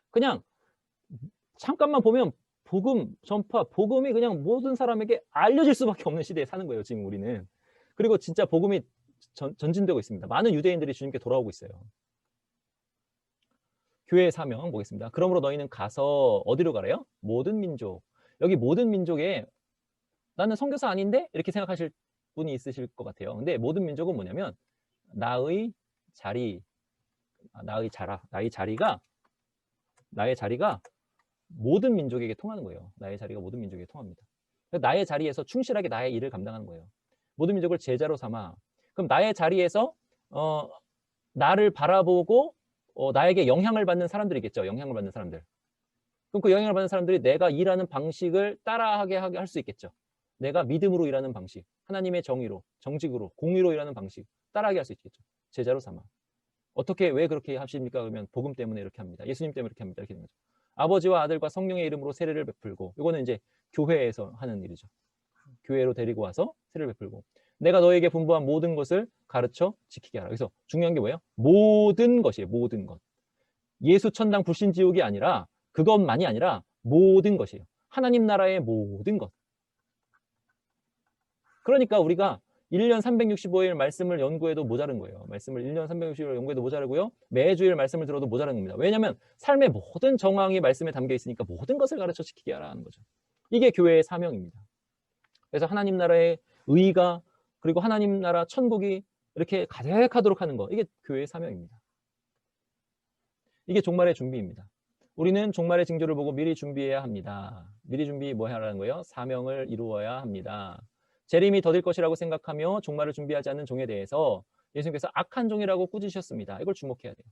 A: 그냥 잠깐만 보면 복음 전파, 복음이 그냥 모든 사람에게 알려질 수밖에 없는 시대에 사는 거예요. 지금 우리는. 그리고 진짜 복음이 전진되고 있습니다. 많은 유대인들이 주님께 돌아오고 있어요. 교회의 사명 보겠습니다. 그러므로 너희는 가서 어디로 가래요? 모든 민족. 여기 모든 민족에 나는 선교사 아닌데? 이렇게 생각하실 분이 있으실 것 같아요. 근데 모든 민족은 뭐냐면 나의 자리가 모든 민족에게 통하는 거예요. 나의 자리가 모든 민족에게 통합니다. 나의 자리에서 충실하게 나의 일을 감당하는 거예요. 모든 민족을 제자로 삼아. 그럼 나의 자리에서 나를 바라보고 나에게 영향을 받는 사람들이겠죠. 영향을 받는 사람들. 그럼 그 영향을 받는 사람들이 내가 일하는 방식을 따라하게 할 수 있겠죠. 내가 믿음으로 일하는 방식, 하나님의 정의로, 정직으로, 공의로 일하는 방식 따라하게 할 수 있겠죠. 제자로 삼아. 어떻게 왜 그렇게 하십니까? 그러면 복음 때문에 이렇게 합니다. 예수님 때문에 이렇게 합니다. 이렇게 되는 거죠. 아버지와 아들과 성령의 이름으로 세례를 베풀고 이거는 이제 교회에서 하는 일이죠. 교회로 데리고 와서 세례를 베풀고 내가 너에게 분부한 모든 것을 가르쳐 지키게 하라. 그래서 중요한 게 뭐예요? 모든 것이에요. 모든 것. 예수 천당 불신 지옥이 아니라 그것만이 아니라 모든 것이에요. 하나님 나라의 모든 것. 그러니까 우리가 1년 365일 말씀을 연구해도 모자른 거예요. 말씀을 1년 365일 연구해도 모자르고요. 매주일 말씀을 들어도 모자란 겁니다. 왜냐하면 삶의 모든 정황이 말씀에 담겨 있으니까 모든 것을 가르쳐 지키게 하라는 거죠. 이게 교회의 사명입니다. 그래서 하나님 나라의 의의가 그리고 하나님 나라 천국이 이렇게 가득하도록 하는 거, 이게 교회의 사명입니다. 이게 종말의 준비입니다. 우리는 종말의 징조를 보고 미리 준비해야 합니다. 미리 준비 뭐 하라는 거예요? 사명을 이루어야 합니다. 재림이 더딜 것이라고 생각하며 종말을 준비하지 않는 종에 대해서 예수님께서 악한 종이라고 꾸짖으셨습니다. 이걸 주목해야 돼요.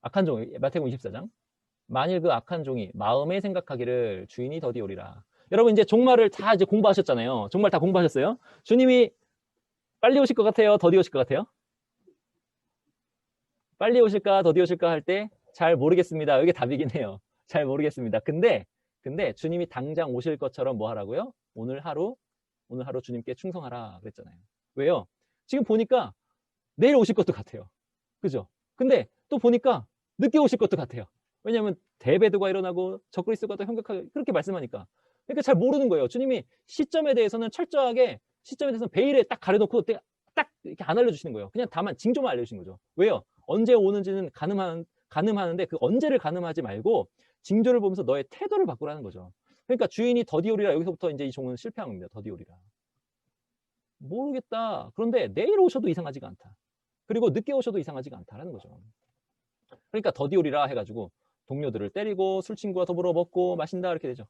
A: 악한 종, 마태복음 24장. 만일 그 악한 종이 마음에 생각하기를 주인이 더디오리라. 여러분 이제 종말을 다 이제 공부하셨잖아요. 종말 다 공부하셨어요? 주님이 빨리 오실 것 같아요? 더디 오실 것 같아요? 빨리 오실까? 더디 오실까? 할 때 잘 모르겠습니다. 이게 답이긴 해요. 잘 모르겠습니다. 근데 주님이 당장 오실 것처럼 뭐 하라고요? 오늘 하루 주님께 충성하라 그랬잖아요. 왜요? 지금 보니까 내일 오실 것도 같아요. 그죠? 근데 또 보니까 늦게 오실 것도 같아요. 왜냐하면 대배도가 일어나고 적그리스도가 또 현격하게 그렇게 말씀하니까. 그러니까 잘 모르는 거예요. 주님이 시점에 대해서는 철저하게 시점에 대해서는 베일에 딱 가려놓고 딱 이렇게 안 알려주시는 거예요. 그냥 다만 징조만 알려주시는 거죠. 왜요? 언제 오는지는 가늠하는데 그 언제를 가늠하지 말고 징조를 보면서 너의 태도를 바꾸라는 거죠. 그러니까 주인이 더디오리라, 여기서부터 이제 이 종은 실패한 겁니다. 더디오리라. 모르겠다. 그런데 내일 오셔도 이상하지가 않다. 그리고 늦게 오셔도 이상하지가 않다라는 거죠. 그러니까 더디오리라 해가지고 동료들을 때리고 술 친구와 더불어 먹고 마신다 이렇게 되죠.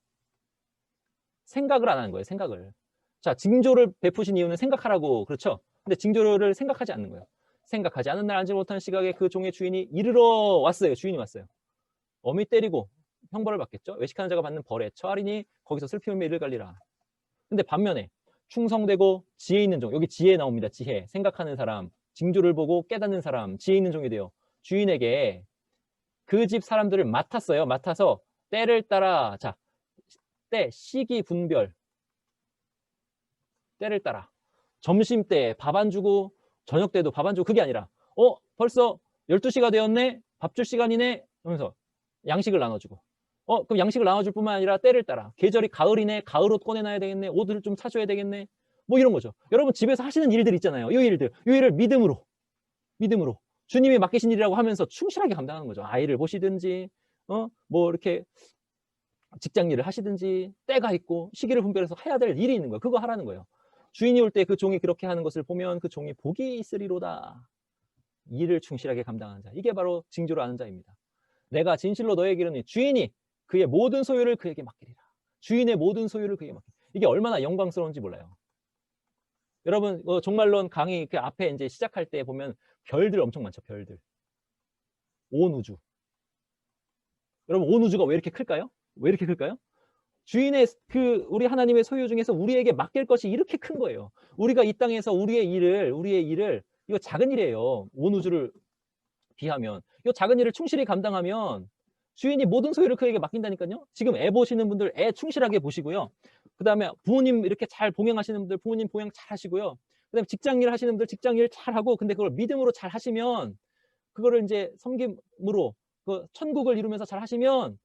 A: 생각을 안 하는 거예요. 생각을. 자, 징조를 베푸신 이유는 생각하라고 그렇죠. 근데 징조를 생각하지 않는 거예요. 생각하지 않은 날 앉지 못한 시각에 그 종의 주인이 이르러 왔어요. 주인이 왔어요. 어미 때리고 형벌을 받겠죠. 외식하는 자가 받는 벌에 처하리니 거기서 슬피 울며 이를 갈리라. 근데 반면에 충성되고 지혜 있는 종, 여기 지혜 나옵니다. 지혜. 생각하는 사람, 징조를 보고 깨닫는 사람, 지혜 있는 종이 돼요. 주인에게 그 집 사람들을 맡았어요. 맡아서 때를 따라, 자, 때, 시기, 분별. 때를 따라. 점심때 밥 안 주고 저녁 때도 밥 안 주고 그게 아니라 벌써 12시가 되었네? 밥 줄 시간이네? 하면서 양식을 나눠주고 그럼 양식을 나눠줄 뿐만 아니라 때를 따라 계절이 가을이네? 가을 옷 꺼내놔야 되겠네? 옷을 좀 사줘야 되겠네? 뭐 이런 거죠. 여러분 집에서 하시는 일들 있잖아요. 이 일을 믿음으로 주님이 맡기신 일이라고 하면서 충실하게 감당하는 거죠. 아이를 보시든지 뭐 이렇게 직장 일을 하시든지 때가 있고 시기를 분별해서 해야 될 일이 있는 거예요. 그거 하라는 거예요. 주인이 올 때 그 종이 그렇게 하는 것을 보면 그 종이 복이 있으리로다. 일을 충실하게 감당하는 자. 이게 바로 징조를 아는 자입니다. 내가 진실로 너에게 이르노니 주인이 그의 모든 소유를 그에게 맡기리라. 주인의 모든 소유를 그에게 맡기리라. 이게 얼마나 영광스러운지 몰라요. 여러분 종말론 강의 그 앞에 이제 시작할 때 보면 별들 엄청 많죠. 별들. 온 우주. 여러분 온 우주가 왜 이렇게 클까요? 왜 이렇게 클까요? 주인의 우리 하나님의 소유 중에서 우리에게 맡길 것이 이렇게 큰 거예요. 우리가 이 땅에서 우리의 일을 이거 작은 일이에요. 온 우주를 비하면 이 작은 일을 충실히 감당하면 주인이 모든 소유를 그에게 맡긴다니까요. 지금 애 보시는 분들 애 충실하게 보시고요. 그 다음에 부모님 이렇게 잘 봉양하시는 분들 부모님 봉양 잘 하시고요. 그 다음에 직장일 하시는 분들 직장일 잘 하고 근데 그걸 믿음으로 잘 하시면 그거를 이제 섬김으로 그 천국을 이루면서 잘 하시면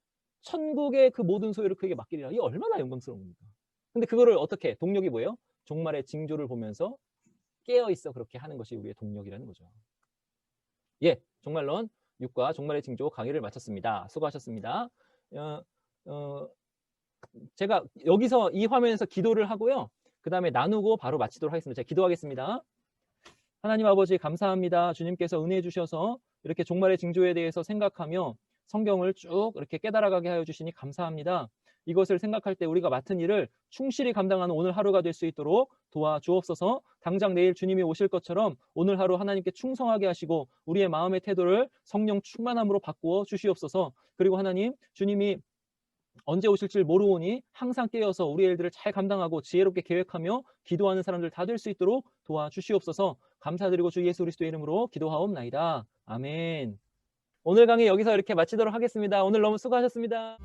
A: 천국의 그 모든 소유를 그에게 맡기리라. 이게 얼마나 영광스러운 겁니까? 근데 그거를 어떻게 동력이 뭐예요? 종말의 징조를 보면서 깨어있어 그렇게 하는 것이 우리의 동력이라는 거죠. 예, 종말론 6과 종말의 징조 강의를 마쳤습니다. 수고하셨습니다. 제가 여기서 이 화면에서 기도를 하고요. 그 다음에 나누고 바로 마치도록 하겠습니다. 제가 기도하겠습니다. 하나님 아버지 감사합니다. 주님께서 은혜 주셔서 이렇게 종말의 징조에 대해서 생각하며 성경을 쭉 이렇게 깨달아가게 하여 주시니 감사합니다. 이것을 생각할 때 우리가 맡은 일을 충실히 감당하는 오늘 하루가 될 수 있도록 도와주옵소서. 당장 내일 주님이 오실 것처럼 오늘 하루 하나님께 충성하게 하시고 우리의 마음의 태도를 성령 충만함으로 바꾸어 주시옵소서. 그리고 하나님 주님이 언제 오실지 모르오니 항상 깨어서 우리의 일들을 잘 감당하고 지혜롭게 계획하며 기도하는 사람들 다 될 수 있도록 도와주시옵소서. 감사드리고 주 예수 그리스도의 이름으로 기도하옵나이다. 아멘. 오늘 강의 여기서 이렇게 마치도록 하겠습니다. 오늘 너무 수고하셨습니다.